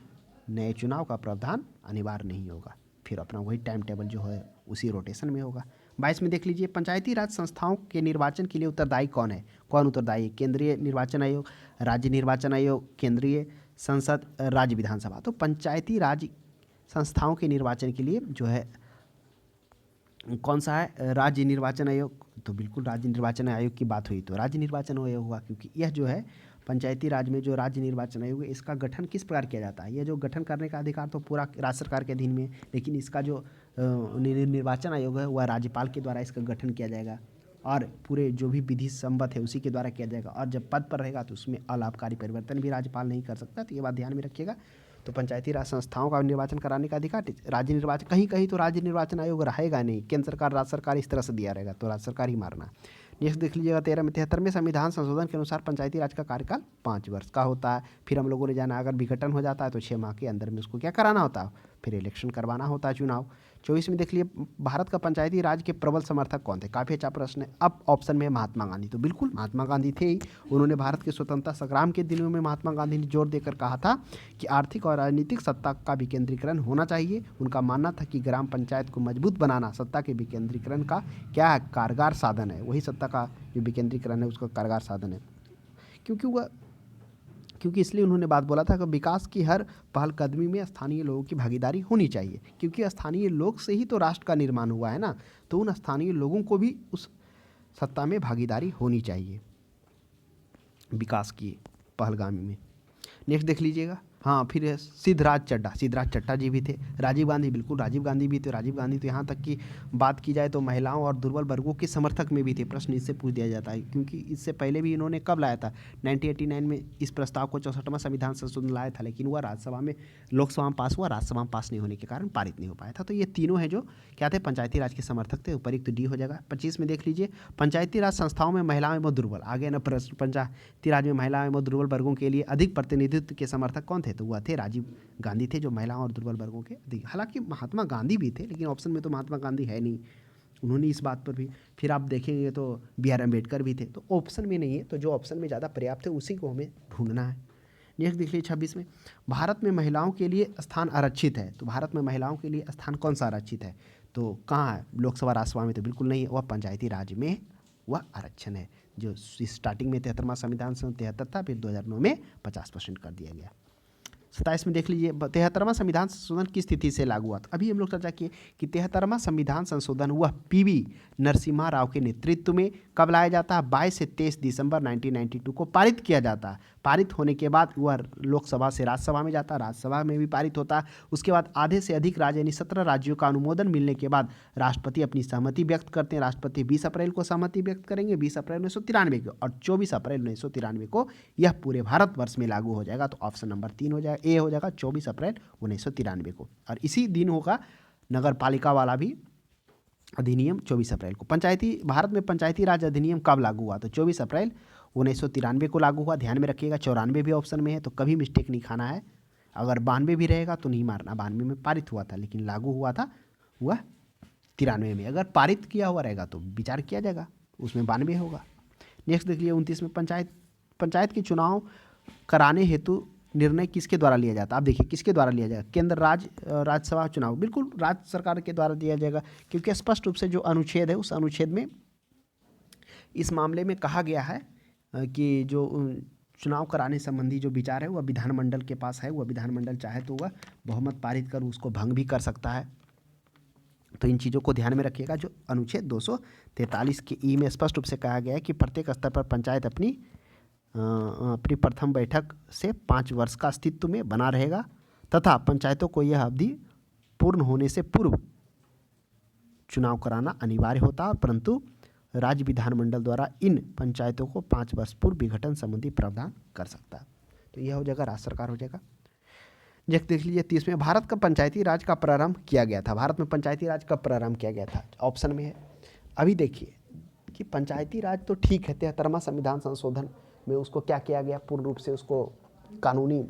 नए चुनाव का प्रावधान अनिवार्य नहीं होगा। फिर अपना वही टाइम टेबल जो है उसी रोटेशन में होगा। 22 में देख लीजिए, पंचायती राज संस्थाओं के निर्वाचन के लिए उत्तरदायी कौन है। कौन उत्तरदायी है, केंद्रीय निर्वाचन आयोग, राज्य निर्वाचन आयोग, केंद्रीय संसद, राज्य विधानसभा। तो पंचायती राज संस्थाओं के निर्वाचन के लिए जो है कौन सा है, राज्य निर्वाचन आयोग। तो बिल्कुल राज्य निर्वाचन आयोग की बात हुई तो राज्य निर्वाचन आयोग हुआ, क्योंकि यह जो है पंचायती राज में जो राज्य निर्वाचन आयोग है, इसका गठन किस प्रकार किया जाता है। यह जो गठन करने का अधिकार तो पूरा राज्य सरकार के अधीन में, लेकिन इसका जो निर्वाचन आयोग है वह राज्यपाल के द्वारा इसका गठन किया जाएगा और पूरे जो भी विधि संबद्ध है उसी के द्वारा किया जाएगा। और जब पद पर रहेगा तो उसमें अलाभकारी परिवर्तन भी राज्यपाल नहीं कर सकता, तो ये बात ध्यान में रखिएगा। तो पंचायती राज संस्थाओं का निर्वाचन कराने का अधिकार राज्य निर्वाचन, कहीं कहीं तो राज्य निर्वाचन आयोग रहेगा नहीं, केंद्र सरकार राज्य सरकार इस तरह से दिया रहेगा, तो राज्य सरकार ही मारना। नेक्स्ट देख लीजिएगा 13 में, 73वें संविधान संशोधन के अनुसार पंचायती राज का कार्यकाल 5 वर्ष का होता है। फिर हम लोगों ने जाना अगर विघटन हो जाता है तो 6 माह के अंदर में उसको क्या कराना होता है, फिर इलेक्शन करवाना होता है, चुनाव। 24 में देख लिए, भारत का पंचायती राज के प्रबल समर्थक कौन थे। काफ़ी अच्छा प्रश्न है। अब ऑप्शन में महात्मा गांधी, तो बिल्कुल महात्मा गांधी थे ही। उन्होंने भारत के स्वतंत्रता संग्राम के दिनों में महात्मा गांधी ने जोर देकर कहा था कि आर्थिक और राजनीतिक सत्ता का विकेंद्रीकरण होना चाहिए। उनका मानना था कि ग्राम पंचायत को मजबूत बनाना सत्ता के विकेंद्रीकरण का क्या है, कारगर साधन है। वही सत्ता का जो विकेंद्रीकरण है उसका कारगर साधन है, क्योंकि इसलिए उन्होंने बात बोला था कि विकास की हर पहलकदमी में स्थानीय लोगों की भागीदारी होनी चाहिए, क्योंकि स्थानीय लोग से ही तो राष्ट्र का निर्माण हुआ है ना, तो उन स्थानीय लोगों को भी उस सत्ता में भागीदारी होनी चाहिए विकास की पहलगामी में। नेक्स्ट देख लीजिएगा, हाँ, फिर सिद्धराज चड्ढा जी भी थे। राजीव गांधी, बिल्कुल राजीव गांधी भी थे। राजीव गांधी तो यहाँ तक कि बात की जाए तो महिलाओं और दुर्बल वर्गों के समर्थक में भी थे। प्रश्न इससे पूछ दिया जाता है क्योंकि इससे पहले भी इन्होंने कब लाया था, 1989 में इस प्रस्ताव को 64वां संविधान संशोधन लाया था, लेकिन वह राज्यसभा में, लोकसभा में पास हुआ, राज्यसभा में पास नहीं होने के कारण पारित नहीं हो पाया था। तो ये तीनों हैं जो क्या थे, पंचायती राज के समर्थक थे। उपयुक्त डी हो जाएगा। 25 में देख लीजिए, पंचायती राज संस्थाओं में महिलाएं एवं दुर्बल, आगे ना प्रश्न, पंचायती राज में महिलाएं एवं दुर्बल वर्गों के लिए अधिक प्रतिनिधित्व के समर्थक कौन थे, तो वह थे राजीव गांधी थे, जो महिलाओं और दुर्बल वर्गों के अधिक। हालांकि महात्मा गांधी भी थे, लेकिन ऑप्शन में तो महात्मा गांधी है नहीं, उन्होंने इस बात पर भी। फिर आप देखेंगे तो B.R. अम्बेडकर भी थे, तो ऑप्शन में नहीं है, तो जो ऑप्शन में ज़्यादा पर्याप्त है उसी को हमें ढूंढना है। नेक्स्ट देख लीजिए 26 में, भारत में महिलाओं के लिए स्थान आरक्षित है। तो भारत में महिलाओं के लिए स्थान कौन सा आरक्षित है, तो कहाँ है, लोकसभा राज्यसभा में तो बिल्कुल नहीं है, वह पंचायती राज में वह आरक्षण है, जो स्टार्टिंग में 73वां संविधान 73 था, फिर 2009 में 50% कर दिया गया। 27 में देख लीजिए, 73वां संविधान संशोधन किस तिथि से लागू हुआ था। अभी हम लोग चर्चा किए कि 73वां संविधान संशोधन हुआ PV नरसिम्हा राव के नेतृत्व में कब लाया जाता है, 22 से 23 दिसंबर 1992 को पारित किया जाता है। पारित होने के बाद वह लोकसभा से राज्यसभा में जाता है, राज्यसभा में भी पारित होता है। उसके बाद आधे से अधिक राज्य यानी 17 राज्यों का अनुमोदन मिलने के बाद राष्ट्रपति अपनी सहमति व्यक्त करते हैं। राष्ट्रपति 20 अप्रैल को सहमति व्यक्त करेंगे, 20 अप्रैल 1993 को, और 24 अप्रैल 1993 को यह पूरे भारतवर्ष में लागू हो जाएगा। तो ऑप्शन नंबर 3 हो जाएगा, ए हो जाएगा, 24 अप्रैल 1993 को। और इसी दिन होगा नगर पालिका वाला भी अधिनियम 24 अप्रैल को। भारत में पंचायती राज अधिनियम कब लागू हुआ, तो 24 अप्रैल 1993 को लागू हुआ। ध्यान में रखिएगा, 94 भी ऑप्शन में है, तो कभी मिस्टेक नहीं खाना है। अगर 92 भी रहेगा तो नहीं मारना, 92 में पारित हुआ था, लेकिन लागू हुआ था वह 93 में। अगर पारित किया हुआ रहेगा तो विचार किया जाएगा, उसमें 92 होगा। नेक्स्ट देख लिया 29 में, पंचायत के चुनाव कराने हेतु निर्णय किसके द्वारा लिया जाता है। आप देखिए किसके द्वारा लिया जाएगा, केंद्र राज्यसभा चुनाव, बिल्कुल राज्य सरकार के द्वारा दिया जाएगा, क्योंकि स्पष्ट रूप से जो अनुच्छेद है उस अनुच्छेद में इस मामले में कहा गया है कि जो चुनाव कराने संबंधी जो विचार है वह विधानमंडल के पास है। वह विधानमंडल चाहे तो वह बहुमत पारित कर उसको भंग भी कर सकता है। तो इन चीज़ों को ध्यान में रखिएगा। जो अनुच्छेद 243 के ई में स्पष्ट रूप से कहा गया है कि प्रत्येक स्तर पर पंचायत अपनी प्रथम बैठक से 5 वर्ष का अस्तित्व में बना रहेगा तथा पंचायतों को यह अवधि पूर्ण होने से पूर्व चुनाव कराना अनिवार्य होता है, परंतु राज्य विधानमंडल द्वारा इन पंचायतों को 5 वर्ष पूर्व विघटन संबंधी प्रावधान कर सकता है। तो यह हो जाएगा, राज्य सरकार हो जाएगा। देख लीजिए 30 में, भारत का पंचायती राज का प्रारंभ किया गया था। भारत में पंचायती राज कब प्रारंभ किया गया था, ऑप्शन में है। अभी देखिए कि पंचायती राज तो ठीक है, 73वां संविधान संशोधन में उसको क्या किया गया, पूर्ण रूप से उसको कानूनी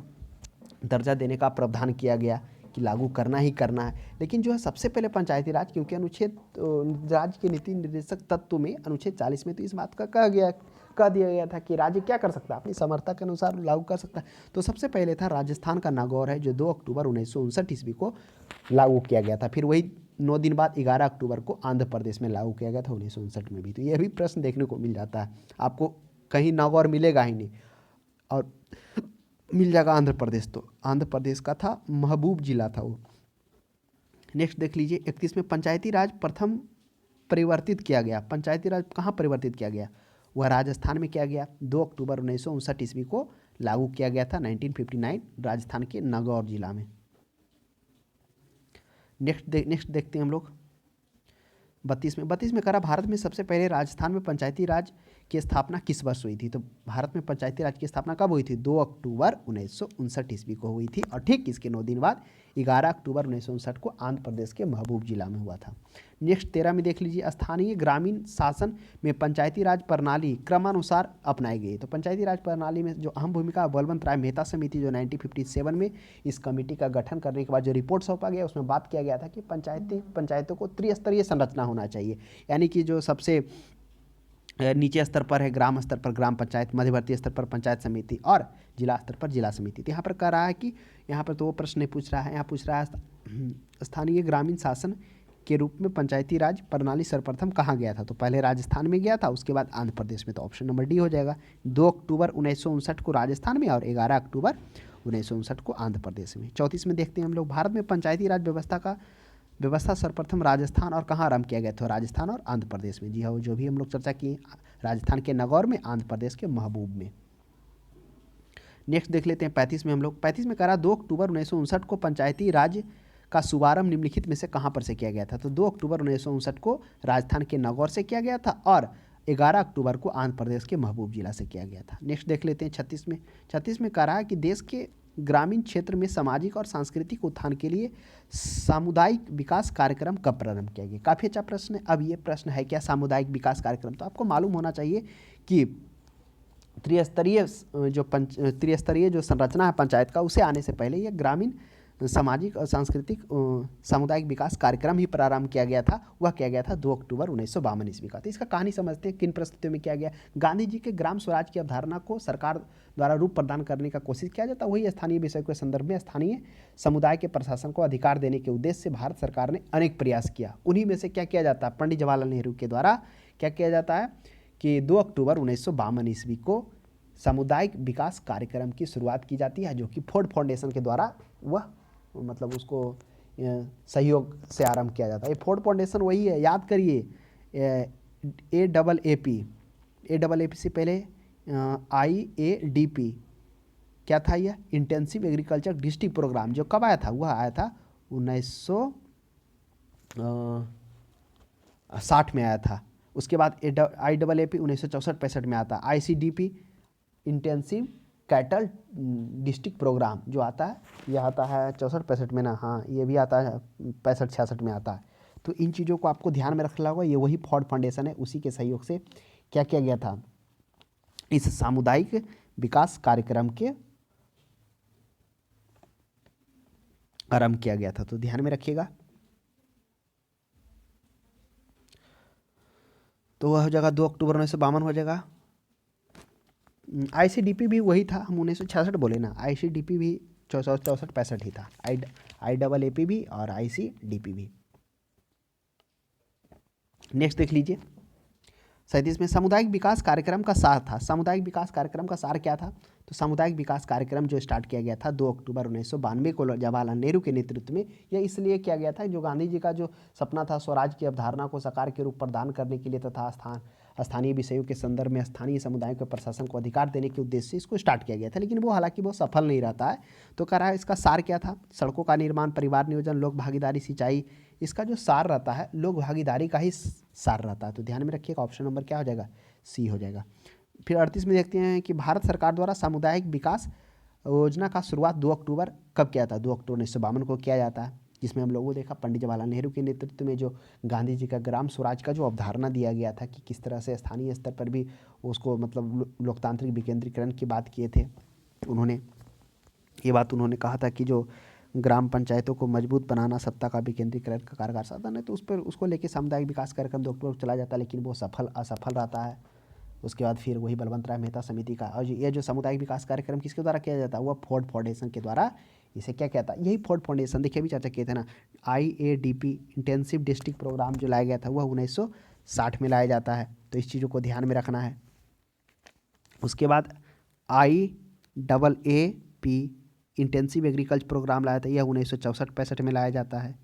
दर्जा देने का प्रावधान किया गया कि लागू करना ही करना है। लेकिन जो है सबसे पहले पंचायती राज, क्योंकि अनुच्छेद राज्य के नीति निर्देशक तत्व में अनुच्छेद 40 में तो इस बात का कह दिया गया था कि राज्य क्या कर सकता है, अपनी समर्था के अनुसार लागू कर सकता है। तो सबसे पहले था राजस्थान का नागौर है, जो 2 अक्टूबर 1959 ईस्वी को लागू किया गया था। फिर वही 9 दिन बाद 11 अक्टूबर को आंध्र प्रदेश में लागू किया गया था 1959 में भी। तो यह भी प्रश्न देखने को मिल जाता है आपको, कहीं नागौर मिलेगा ही नहीं, और मिल जाएगा आंध्र प्रदेश। तो आंध्र प्रदेश का था, महबूब जिला था वो। नेक्स्ट देख लीजिए 31 में, पंचायती राज प्रथम परिवर्तित किया गया। पंचायती राज कहाँ परिवर्तित किया गया, वह राजस्थान में किया गया। 2 अक्टूबर 1959 ईस्वी को लागू किया गया था, 1959, राजस्थान के नागौर जिला में। नेक्स्ट देखते हैं हम लोग 32 में करा, भारत में सबसे पहले राजस्थान में पंचायती राज की स्थापना किस वर्ष हुई थी। तो भारत में पंचायती राज की स्थापना कब हुई थी, 2 अक्टूबर 1959 ईस्वी को हुई थी, और ठीक इसके 9 दिन बाद 11 अक्टूबर 1959 को आंध्र प्रदेश के महबूब जिला में हुआ था। नेक्स्ट 13 में देख लीजिए, स्थानीय ग्रामीण शासन में पंचायती राज प्रणाली क्रमानुसार अपनाई गई। तो पंचायती राज प्रणाली में जो अहम भूमिका, बलवंत राय मेहता समिति जो 1957 में इस कमेटी का गठन करने के बाद जो रिपोर्ट सौंपा गया, उसमें बात किया गया था कि पंचायतों को त्रिस्तरीय संरचना होना चाहिए, यानी कि जो सबसे नीचे स्तर पर है ग्राम स्तर पर ग्राम पंचायत, मध्यवर्ती स्तर पर पंचायत समिति, और जिला स्तर पर जिला समिति। तो यहाँ पर कह रहा है कि यहाँ पर तो वो प्रश्न नहीं पूछ रहा है, यहाँ पूछ रहा है स्थानीय ग्रामीण शासन के रूप में पंचायती राज प्रणाली सर्वप्रथम कहाँ गया था। तो पहले राजस्थान में गया था, उसके बाद आंध्र प्रदेश में। तो ऑप्शन नंबर डी हो जाएगा, 2 अक्टूबर 1959 को राजस्थान में और 11 अक्टूबर 1959 को आंध्र प्रदेश में। 34 में देखते हैं हम लोग, भारत में पंचायती राज व्यवस्था सर्वप्रथम राजस्थान और कहाँ आरंभ किया गया था, राजस्थान और आंध्र प्रदेश में। जी हाँ, जो भी हम लोग चर्चा किए, राजस्थान के नागौर में, आंध्र प्रदेश के महबूब में। नेक्स्ट देख लेते हैं 35 में हम लोग। 35 में करा 2 अक्टूबर 1959 को पंचायती राज का शुभारंभ निम्नलिखित में से कहाँ पर से किया गया था? तो 2 अक्टूबर 1959 को राजस्थान के नागौर से किया गया था और 11 अक्टूबर को आंध्र प्रदेश के महबूब जिला से किया गया था। नेक्स्ट देख लेते हैं 36 में। 36 में कह रहा है कि देश के ग्रामीण क्षेत्र में सामाजिक और सांस्कृतिक उत्थान के लिए सामुदायिक विकास कार्यक्रम कब प्रारंभ किया गया? काफ़ी अच्छा प्रश्न है। अब ये प्रश्न है क्या सामुदायिक विकास कार्यक्रम? तो आपको मालूम होना चाहिए कि त्रिस्तरीय जो संरचना है पंचायत का, उसे आने से पहले यह ग्रामीण सामाजिक और सांस्कृतिक सामुदायिक विकास कार्यक्रम ही प्रारंभ किया गया था। वह किया गया था 2 अक्टूबर 1952 ईस्वी का। तो इसका कहानी समझते हैं, किन परिस्थितियों में किया गया। गांधी जी के ग्राम स्वराज की अवधारणा को सरकार द्वारा रूप प्रदान करने का कोशिश किया जाता, वही स्थानीय विषय के संदर्भ में स्थानीय समुदाय के प्रशासन को अधिकार देने के उद्देश्य से भारत सरकार ने अनेक प्रयास किया। उन्हीं में से क्या किया जाता है, पंडित जवाहरलाल नेहरू के द्वारा क्या किया जाता है कि 2 अक्टूबर 1952 ईस्वी को सामुदायिक विकास कार्यक्रम की शुरुआत की जाती है, जो कि फोर्ड फाउंडेशन के द्वारा वह मतलब उसको सहयोग से आरंभ किया जाता है। ये फोर्ड फाउंडेशन वही है, याद करिए, AAAP से पहले IADP क्या था? यह इंटेंसिव एग्रीकल्चर डिस्ट्रिक्ट प्रोग्राम, जो कब आया था? वह आया था 1960 में आया था। उसके बाद IAAP 1964-65 में आता है। ICDP intensive cattle district programme जो आता है, यह आता है 64-65 में ना, हाँ ये भी आता है 65-66 में आता है। तो इन चीज़ों को आपको ध्यान में रखना होगा। ये वही फोर्ड फाउंडेशन है, उसी के सहयोग से क्या किया गया था, इस सामुदायिक विकास कार्यक्रम के आरंभ किया गया था। तो ध्यान में रखिएगा। तो वह हो जाएगा 2 अक्टूबर 1952 हो जाएगा। ICDP भी वही था, हम 1966 बोले ना, ICDP भी 64-65 ही था, IAAP भी और ICDP भी। नेक्स्ट देख लीजिए 37 में सामुदायिक विकास कार्यक्रम का सार था। सामुदायिक विकास कार्यक्रम का सार क्या था? तो सामुदायिक विकास कार्यक्रम जो स्टार्ट किया गया था 2 अक्टूबर 1992 को जवाहरलाल नेहरू के नेतृत्व में, यह इसलिए किया गया था, जो गांधी जी का जो सपना था स्वराज की अवधारणा को साकार के रूप प्रदान करने के लिए तथा स्थानीय विषयों के संदर्भ में स्थानीय समुदायों के प्रशासन को अधिकार देने के उद्देश्य से इसको स्टार्ट किया गया था। लेकिन वो हालांकि वो सफल नहीं रहता है। तो कह रहा है इसका सार क्या था? सड़कों का निर्माण, परिवार नियोजन, लोक भागीदारी, सिंचाई। इसका जो सार रहता है लोक भागीदारी का ही सार रहता है। तो ध्यान में रखिएगा, ऑप्शन नंबर क्या हो जाएगा? सी हो जाएगा। फिर 38 में देखते हैं कि भारत सरकार द्वारा सामुदायिक विकास योजना का शुरुआत 2 अक्टूबर कब किया था? 2 अक्टूबर 1952 को किया जाता है, जिसमें हम लोगों को देखा पंडित जवाहरलाल नेहरू के नेतृत्व में जो गांधी जी का ग्राम स्वराज का जो अवधारणा दिया गया था कि किस तरह से स्थानीय स्तर पर भी उसको मतलब लोकतांत्रिक विकेंद्रीकरण की बात किए थे उन्होंने। ये बात उन्होंने कहा था कि जो ग्राम पंचायतों को मजबूत बनाना सत्ता का विकेंद्रीकरण का कारगर साधन है। तो उस पर उसको लेके सामुदायिक विकास कार्यक्रम 2 अक्टूबर को चला जाता है, लेकिन वो असफल रहता है। उसके बाद फिर वही बलवंत राय मेहता समिति का, और ये जो सामुदायिक विकास कार्यक्रम किसके द्वारा किया जाता है? वह फोर्ड फाउंडेशन के द्वारा। इसे क्या कहता है? यही फोर्ड फाउंडेशन, देखिए अभी चर्चा किए थे ना, IADP इंटेंसिव डिस्ट्रिक्ट प्रोग्राम जो लाया गया था वह 1960 में लाया जाता है। तो इस चीज़ों को ध्यान में रखना है। उसके बाद IAAP इंटेंसिव एग्रीकल्चर प्रोग्राम लाया था, यह 1964-65 में लाया जाता है।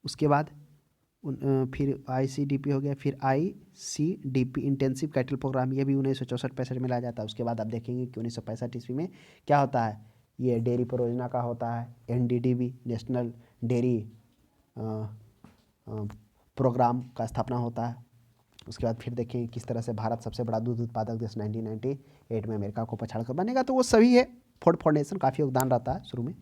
उसके बाद फिर ICDP हो गया, फिर ICDP इंटेंसिव कैटल प्रोग्राम, ये भी 1964-65 में लाया जाता है। उसके बाद आप देखेंगे कि 1965 ईस्वी में क्या होता है, ये डेयरी परियोजना का होता है, NDDB नेशनल डेयरी प्रोग्राम का स्थापना होता है। उसके बाद फिर देखेंगे किस तरह से भारत सबसे बड़ा दूध उत्पादक देश 1998 में अमेरिका को पछाड़कर बनेगा। तो वो सभी है, फोर्ड फाउंडेशन काफ़ी योगदान रहता है शुरू में।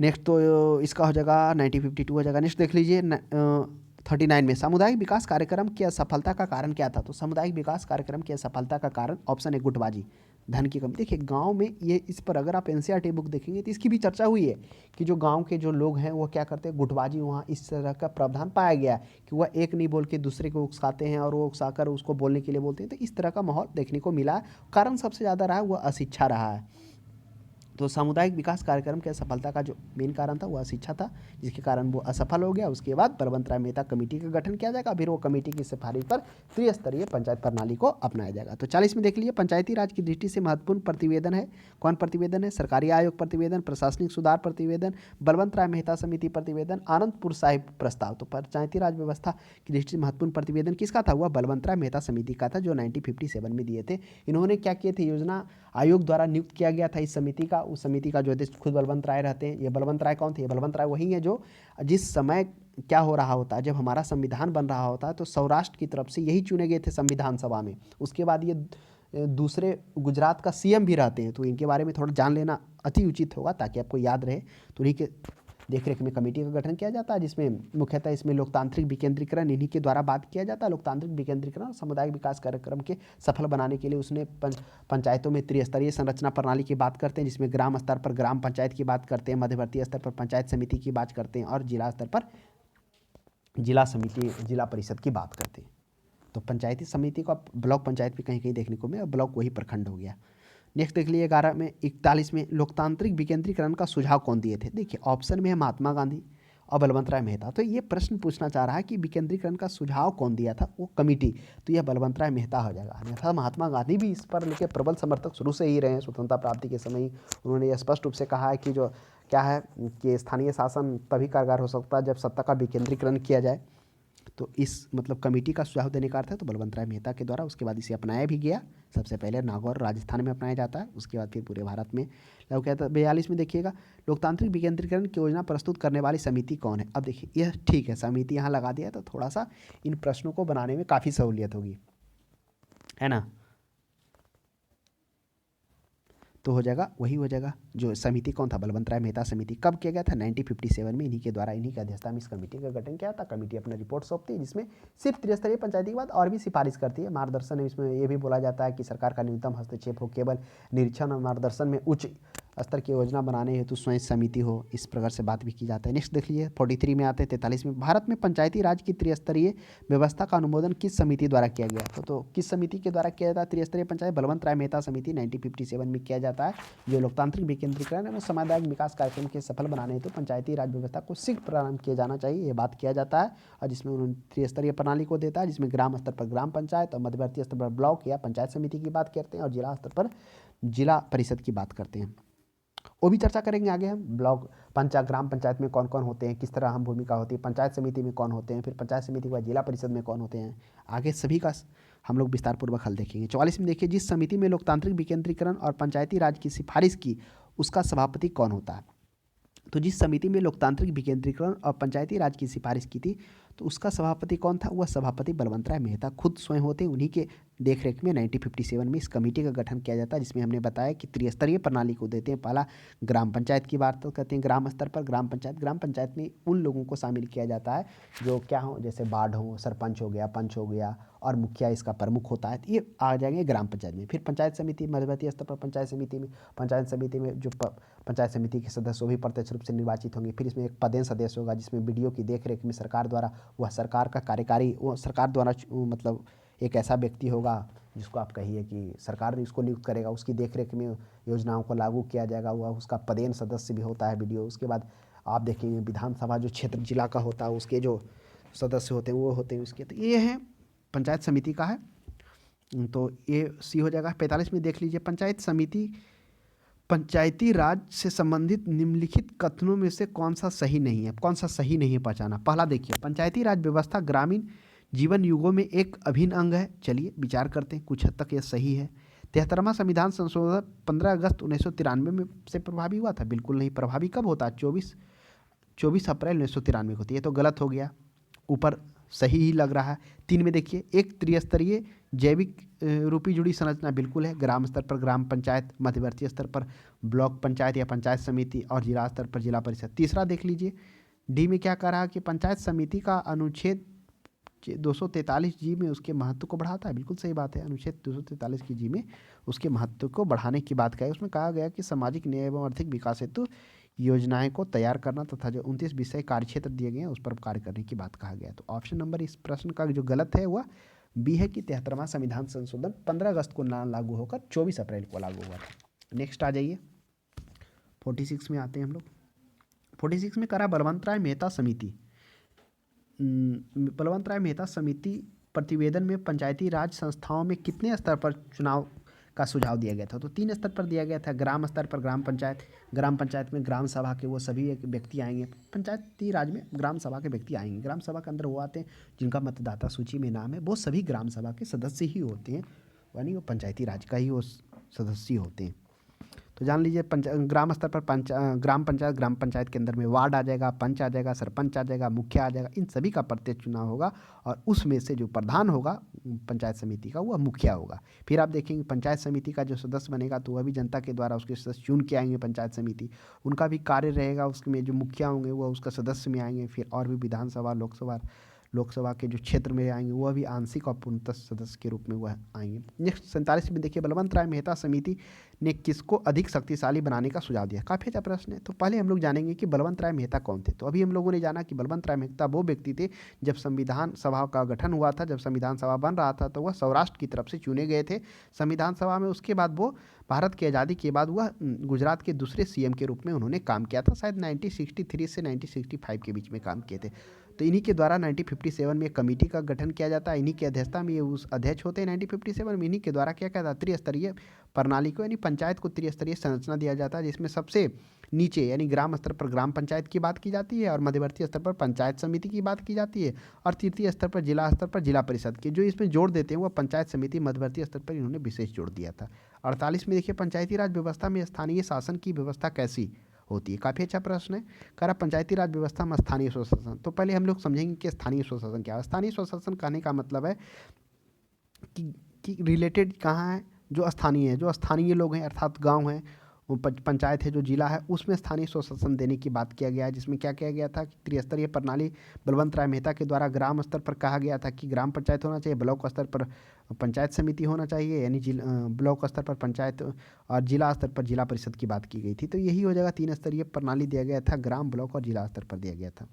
नेक्स्ट तो इसका हो जाएगा 1952 हो जाएगा। नेक्स्ट देख लीजिए 39 में सामुदायिक विकास कार्यक्रम की असफलता का कारण क्या था? तो सामुदायिक विकास कार्यक्रम की असफलता का कारण ऑप्शन है गुटबाजी, धन की कमी। देखिए गांव में ये, इस पर अगर आप NCERT बुक देखेंगे तो इसकी भी चर्चा हुई है कि जो गांव के जो लोग हैं वो क्या करते हैं, गुटबाजी, वहाँ इस तरह का प्रावधान पाया गया कि वह एक नहीं बोल के दूसरे को उकसाते हैं और वो उकसाकर उसको बोलने के लिए बोलते हैं। तो इस तरह का माहौल देखने को मिला। कारण सबसे ज़्यादा रहा है वह अशिक्षा रहा है। तो सामुदायिक विकास कार्यक्रम के असफलता का जो मेन कारण था वह शिक्षा था, जिसके कारण वो असफल हो गया। उसके बाद बलवंत राय मेहता कमेटी का गठन किया जाएगा, फिर वो कमेटी की सिफारिश पर त्रिस्तरीय पंचायत प्रणाली को अपनाया जाएगा। तो 40 में देख लीजिए, पंचायती राज की दृष्टि से महत्वपूर्ण प्रतिवेदन है। कौन प्रतिवेदन है? सरकारी आयोग प्रतिवेदन, प्रशासनिक सुधार प्रतिवेदन, बलवंत राय मेहता समिति प्रतिवेदन, आनंदपुर साहिब प्रस्ताव। तो पंचायती राज व्यवस्था की दृष्टि से महत्वपूर्ण प्रतिवेदन किसका था? वह बलवंत राय मेहता समिति का था, जो 1957 में दिए थे। इन्होंने क्या किए थे? योजना आयोग द्वारा नियुक्त किया गया था इस समिति का। उस समिति का जो अध्यक्ष खुद बलवंत राय रहते हैं। ये बलवंत राय कौन थे? ये बलवंत राय वही है जो जिस समय क्या हो रहा होता है, जब हमारा संविधान बन रहा होता है तो सौराष्ट्र की तरफ से यही चुने गए थे संविधान सभा में। उसके बाद ये दूसरे गुजरात का सीएम भी रहते हैं, तो इनके बारे में थोड़ा जान लेना अति उचित होगा ताकि आपको याद रहे। तो इन्हीं के देखरेख में कमेटी का गठन किया जाता है, जिसमें मुख्यतः इसमें लोकतांत्रिक विकेंद्रीकरण इन्हीं के द्वारा बात किया जाता है। लोकतांत्रिक विकेंद्रीकरण और सामुदायिक विकास कार्यक्रम के सफल बनाने के लिए उसने पंचायतों में त्रिस्तरीय संरचना प्रणाली की बात करते हैं, जिसमें ग्राम स्तर पर ग्राम पंचायत की बात करते हैं, मध्यवर्ती स्तर पर पंचायत समिति की बात करते हैं और जिला स्तर पर जिला समिति जिला परिषद की बात करते हैं। तो पंचायती समिति को ब्लॉक पंचायत भी कहीं कहीं देखने को मिला, ब्लॉक वही प्रखंड हो गया। नेक्स्ट देख लीजिए 11 में 41 में लोकतांत्रिक विकेंद्रीकरण का सुझाव कौन दिए थे? देखिए ऑप्शन में है महात्मा गांधी और बलवंत राय मेहता। तो ये प्रश्न पूछना चाह रहा है कि विकेंद्रीकरण का सुझाव कौन दिया था? वो कमेटी, तो यह बलवंत राय मेहता हो जाएगा। अन्यथा महात्मा गांधी भी इस पर लेके प्रबल समर्थक शुरू से ही रहे हैं। स्वतंत्रता प्राप्ति के समय ही उन्होंने यह स्पष्ट रूप से कहा है कि जो क्या है कि स्थानीय शासन तभी कारगर हो सकता है जब सत्ता का विकेंद्रीकरण किया जाए। तो इस मतलब कमेटी का सुझाव देने का अर्थ है तो बलवंत राय मेहता के द्वारा। उसके बाद इसे अपनाया भी गया। सबसे पहले नागौर राजस्थान में अपनाया जाता है, उसके बाद फिर पूरे भारत में लागू किया था। 42 में देखिएगा, लोकतांत्रिक विकेंद्रीकरण की योजना प्रस्तुत करने वाली समिति कौन है? अब देखिए यह ठीक है, समिति यहाँ लगा दिया तो थोड़ा सा इन प्रश्नों को बनाने में काफ़ी सहूलियत होगी, है ना। तो हो जाएगा, वही हो जाएगा। जो समिति कौन था? बलवंत राय मेहता समिति। कब किया गया था? 1957 में। इन्हीं के द्वारा, इन्हीं की अध्यक्षता में इस कमेटी का गठन किया था। कमेटी अपना रिपोर्ट सौंपती है, जिसमें सिर्फ त्रिस्तरीय पंचायती के बाद और भी सिफारिश करती है। मार्गदर्शन इसमें ये भी बोला जाता है कि सरकार का न्यूनतम हस्तक्षेप हो, केवल निरीक्षण और मार्गदर्शन में उच्च स्तर की योजना बनाने हेतु स्वयं समिति हो, इस प्रकार से बात भी की जाता है। नेक्स्ट देख लीजिए 43 में आते हैं 43 में, भारत में पंचायती राज की त्रिस्तरीय व्यवस्था का अनुमोदन किस समिति द्वारा किया गया? तो किस समिति के द्वारा किया जाता है त्रिस्तरीय पंचायत? बलवंत राय मेहता समिति 1957 में किया जाता है। जो लोकतांत्रिक विकेंद्रीकरण एवं सामुदायिक विकास कार्यक्रम के सफल बनाने हेतु पंचायती राज व्यवस्था को शीघ्र प्रारंभ किया जाना चाहिए, ये बात किया जाता है। और जिसमें उन्होंने त्रिस्तरीय प्रणाली को देता है, जिसमें ग्राम स्तर पर ग्राम पंचायत और मध्यवर्ती स्तर पर ब्लॉक या पंचायत समिति की बात करते हैं और जिला स्तर पर जिला परिषद की बात करते हैं। वो भी चर्चा करेंगे आगे हम। ब्लॉक ग्राम पंचायत में कौन कौन होते हैं, किस तरह अहम भूमिका होती है, पंचायत समिति में कौन होते हैं, फिर पंचायत समिति के बाद जिला परिषद में कौन होते हैं, आगे सभी का हम लोग विस्तार पूर्वक हल देखेंगे। 44 में देखिए, जिस समिति में लोकतांत्रिक विकेंद्रीकरण और पंचायती राज की सिफारिश की उसका सभापति कौन होता है? तो जिस समिति में लोकतांत्रिक विकेंद्रीकरण और पंचायती राज की सिफारिश की थी तो उसका सभापति कौन था? वह सभापति बलवंत राय मेहता खुद स्वयं होते हैं। उन्हीं के देखरेख में 1957 में इस कमेटी का गठन किया जाता है, जिसमें हमने बताया कि त्रिस्तरीय प्रणाली को देते हैं। पहला ग्राम पंचायत की बात करते हैं, ग्राम स्तर पर ग्राम पंचायत में उन लोगों को शामिल किया जाता है जो क्या हो, जैसे वार्ड हो, सरपंच हो गया, पंच हो गया और मुखिया इसका प्रमुख होता है। तो ये आ जाएंगे ग्राम पंचायत में। फिर पंचायत समिति, मध्यवर्ती स्तर पर पंचायत समिति में जो पंचायत समिति के सदस्य वो भी प्रत्यक्ष रूप से निर्वाचित होंगे। फिर इसमें एक पदेन सदस्य होगा, जिसमें बीडीओ की देखरेख में सरकार द्वारा, वह सरकार का कार्यकारी, वो सरकार द्वारा मतलब एक ऐसा व्यक्ति होगा जिसको आप कहिए कि सरकार इसको नियुक्त करेगा, उसकी देखरेख में योजनाओं को लागू किया जाएगा, वह उसका पदेन सदस्य भी होता है बीडीओ। उसके बाद आप देखेंगे विधानसभा जो क्षेत्र जिला का होता है उसके जो सदस्य होते हैं वो होते हैं उसके। तो ये है पंचायत समिति का है, तो ये सी हो जाएगा। 45 में देख लीजिए, पंचायत समिति पंचायती राज से संबंधित निम्नलिखित कथनों में से कौन सा सही नहीं है? कौन सा सही नहीं है पहचाना। पहला देखिए, पंचायती राज व्यवस्था ग्रामीण जीवन युगों में एक अभिन्न अंग है। चलिए विचार करते हैं, कुछ हद तक यह सही है। 73वां संविधान संशोधन 15 अगस्त 1993 में से प्रभावी हुआ था? बिल्कुल नहीं। प्रभावी कब होता है? 24 अप्रैल 1993 को होती है। ये तो गलत हो गया, ऊपर सही ही लग रहा है। 3 में देखिए, एक त्रिस्तरीय जैविक रूपी जुड़ी संरचना बिल्कुल है। ग्राम स्तर पर ग्राम पंचायत, मध्यवर्ती स्तर पर ब्लॉक पंचायत या पंचायत समिति और जिला स्तर पर जिला परिषद। तीसरा देख लीजिए, डी में क्या कह रहा है कि पंचायत समिति का अनुच्छेद 243 जी में उसके महत्व को बढ़ाता है। बिल्कुल सही बात है, अनुच्छेद 243 की जी में उसके महत्व को बढ़ाने की बात कही। उसमें कहा गया कि सामाजिक न्याय एवं आर्थिक विकास हेतु योजनाएं को तैयार करना तथा जो 29 विषय कार्यक्षेत्र दिए गए हैं उस पर कार्य करने की बात कहा गया। तो ऑप्शन नंबर इस प्रश्न का जो गलत है वह बी है कि 73वां संविधान संशोधन 15 अगस्त को ना लागू होकर 24 अप्रैल को लागू हुआ था। नेक्स्ट आ जाइए, 46 में आते हैं हम लोग। 46 में करा बलवंत राय मेहता समिति। बलवंत राय मेहता समिति प्रतिवेदन में पंचायती राज संस्थाओं में कितने स्तर पर चुनाव का सुझाव दिया गया था? तो 3 स्तर पर दिया गया था। ग्राम स्तर पर ग्राम पंचायत में ग्राम सभा के वो सभी एक व्यक्ति आएंगे। पंचायती राज में ग्राम सभा के व्यक्ति आएंगे। ग्राम सभा के अंदर वो आते हैं जिनका मतदाता सूची में नाम है, वो सभी ग्राम सभा के सदस्य ही होते हैं, यानी वो पंचायती राज का ही वो सदस्य होते हैं। तो जान लीजिए ग्राम स्तर पर ग्राम पंचायत के अंदर में वार्ड आ जाएगा, पंच आ जाएगा, सरपंच आ जाएगा, मुखिया आ जाएगा। इन सभी का प्रत्यक्ष चुनाव होगा और उसमें से जो प्रधान होगा पंचायत समिति का, वह मुखिया होगा। फिर आप देखेंगे पंचायत समिति का जो सदस्य बनेगा तो वह भी जनता के द्वारा उसके सदस्य चुन के आएंगे पंचायत समिति। उनका भी कार्य रहेगा, उसमें जो मुखिया होंगे वह उसका सदस्य में आएंगे। फिर और भी विधानसभा लोकसभा के जो क्षेत्र में आएंगे वह भी आंशिक और पूर्णतः सदस्य के रूप में वह आएंगे। नेक्स्ट 47 में देखिए, बलवंत राय मेहता समिति ने किसको अधिक शक्तिशाली बनाने का सुझाव दिया? काफ़ी अच्छा प्रश्न है। तो पहले हम लोग जानेंगे कि बलवंत राय मेहता कौन थे। तो अभी हम लोगों ने जाना कि बलवंत राय मेहता वो व्यक्ति थे, जब संविधान सभा का गठन हुआ था, जब संविधान सभा बन रहा था तो वह सौराष्ट्र की तरफ से चुने गए थे संविधान सभा में। उसके बाद वो भारत की आज़ादी के बाद वह गुजरात के दूसरे सीएम के रूप में उन्होंने काम किया था। शायद 1963 से 1965 के बीच में काम किए थे। तो इन्हीं के द्वारा 1957 में एक कमेटी का गठन किया जाता है। इन्हीं की अध्यक्षता में ये उस अध्यक्ष होते हैं 1957 में। इन्हीं के द्वारा क्या कहता है, त्रिस्तरीय प्रणाली को यानी पंचायत को त्रिस्तरीय संरचना दिया जाता है, जिसमें सबसे नीचे यानी ग्राम स्तर पर ग्राम पंचायत की बात की जाती है और मध्यवर्ती स्तर पर पंचायत समिति की बात की जाती है और तृतीय स्तर पर जिला परिषद की। जो इसमें जोड़ देते हैं वह पंचायत समिति मध्यवर्ती स्तर पर इन्होंने विशेष जोड़ दिया था। 48 में देखिए, पंचायती राज व्यवस्था में स्थानीय शासन की व्यवस्था कैसी होती है? काफ़ी अच्छा प्रश्न है। कह रहा पंचायती राज व्यवस्था में स्थानीय स्वशासन। तो पहले हम लोग समझेंगे कि स्थानीय स्वशासन क्या है। स्थानीय स्वशासन कहने का मतलब है कि रिलेटेड कहाँ है, जो स्थानीय लोग हैं अर्थात गांव है, वो पंचायत है, जो जिला है, उसमें स्थानीय स्वशासन देने की बात किया गया है। जिसमें क्या किया गया था कि त्रिस्तरीय प्रणाली बलवंत राय मेहता के द्वारा ग्राम स्तर पर कहा गया था कि ग्राम पंचायत होना चाहिए, ब्लॉक स्तर पर पंचायत समिति होना चाहिए यानी ब्लॉक स्तर पर पंचायत और जिला स्तर पर जिला परिषद की बात की गई थी। तो यही हो जाएगा, 3 स्तरीय प्रणाली दिया गया था, ग्राम, ब्लॉक और जिला स्तर पर दिया गया था।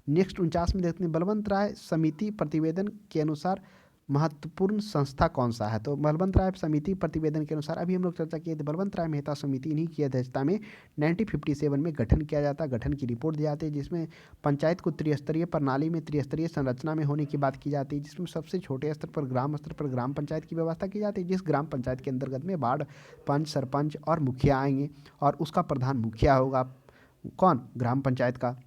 नेक्स्ट 49 में देखते हैं, बलवंत राय समिति प्रतिवेदन के अनुसार महत्वपूर्ण संस्था कौन सा है? तो बलवंत राय समिति प्रतिवेदन के अनुसार अभी हम लोग चर्चा किए थे, बलवंत राय मेहता समिति इन्हीं की अध्यक्षता में 1957 में गठन किया जाता है। गठन की रिपोर्ट दी जाती है जिसमें पंचायत को त्रिस्तरीय प्रणाली में त्रिस्तरीय संरचना में होने की बात की जाती है, जिसमें सबसे छोटे स्तर पर ग्राम पंचायत की व्यवस्था की जाती है, जिस ग्राम पंचायत के अंतर्गत में वार्ड, पंच, सरपंच और मुखिया आएंगे और उसका प्रधान मुखिया होगा। कौन? ग्राम पंचायत का।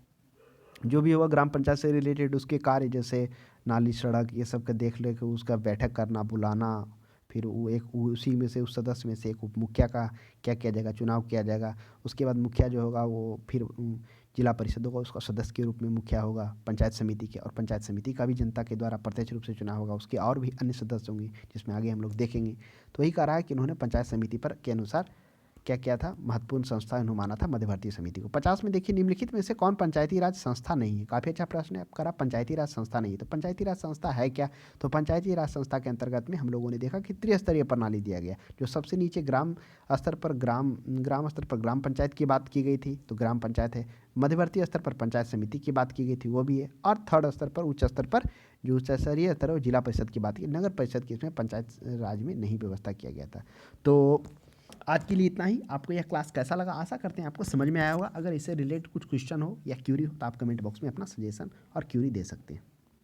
जो भी होगा ग्राम पंचायत से रिलेटेड उसके कार्य, जैसे नाली, सड़क, ये सब का देख ले के उसका बैठक करना, बुलाना, फिर वो एक उसी में से उस सदस्य में से एक उप मुखिया का क्या किया जाएगा, चुनाव किया जाएगा। उसके बाद मुखिया जो होगा वो फिर जिला परिषद होगा, उसका सदस्य के रूप में मुखिया होगा पंचायत समिति के, और पंचायत समिति का भी जनता के द्वारा प्रत्यक्ष रूप से चुनाव होगा। उसके और भी अन्य सदस्य होंगे जिसमें आगे हम लोग देखेंगे। तो वही कह रहा है कि इन्होंने पंचायत समिति पर के अनुसार क्या किया था, महत्वपूर्ण संस्था इन्होंने माना था मध्यवर्ती समिति को। 50 में देखिए, निम्नलिखित में से कौन पंचायती राज संस्था नहीं है? काफ़ी अच्छा प्रश्न है। अब करा पंचायती राज संस्था नहीं है, तो पंचायती राज संस्था है क्या? तो पंचायती राज संस्था के अंतर्गत में हम लोगों ने देखा कि त्रिस्तरीय प्रणाली दिया गया, जो सबसे नीचे ग्राम स्तर पर ग्राम पंचायत की बात की गई थी, तो ग्राम पंचायत है। मध्यवर्ती स्तर पर पंचायत समिति की बात की गई थी, वो भी है। और थर्ड स्तर पर उच्च स्तर पर जो उच्च स्तरीय स्तर है जिला परिषद की बात की। नगर परिषद की इसमें पंचायत राज में नहीं व्यवस्था किया गया था। तो आज के लिए इतना ही। आपको यह क्लास कैसा लगा? आशा करते हैं आपको समझ में आया होगा। अगर इससे रिलेटेड कुछ क्वेश्चन हो या क्यूरी हो तो आप कमेंट बॉक्स में अपना सजेशन और क्यूरी दे सकते हैं।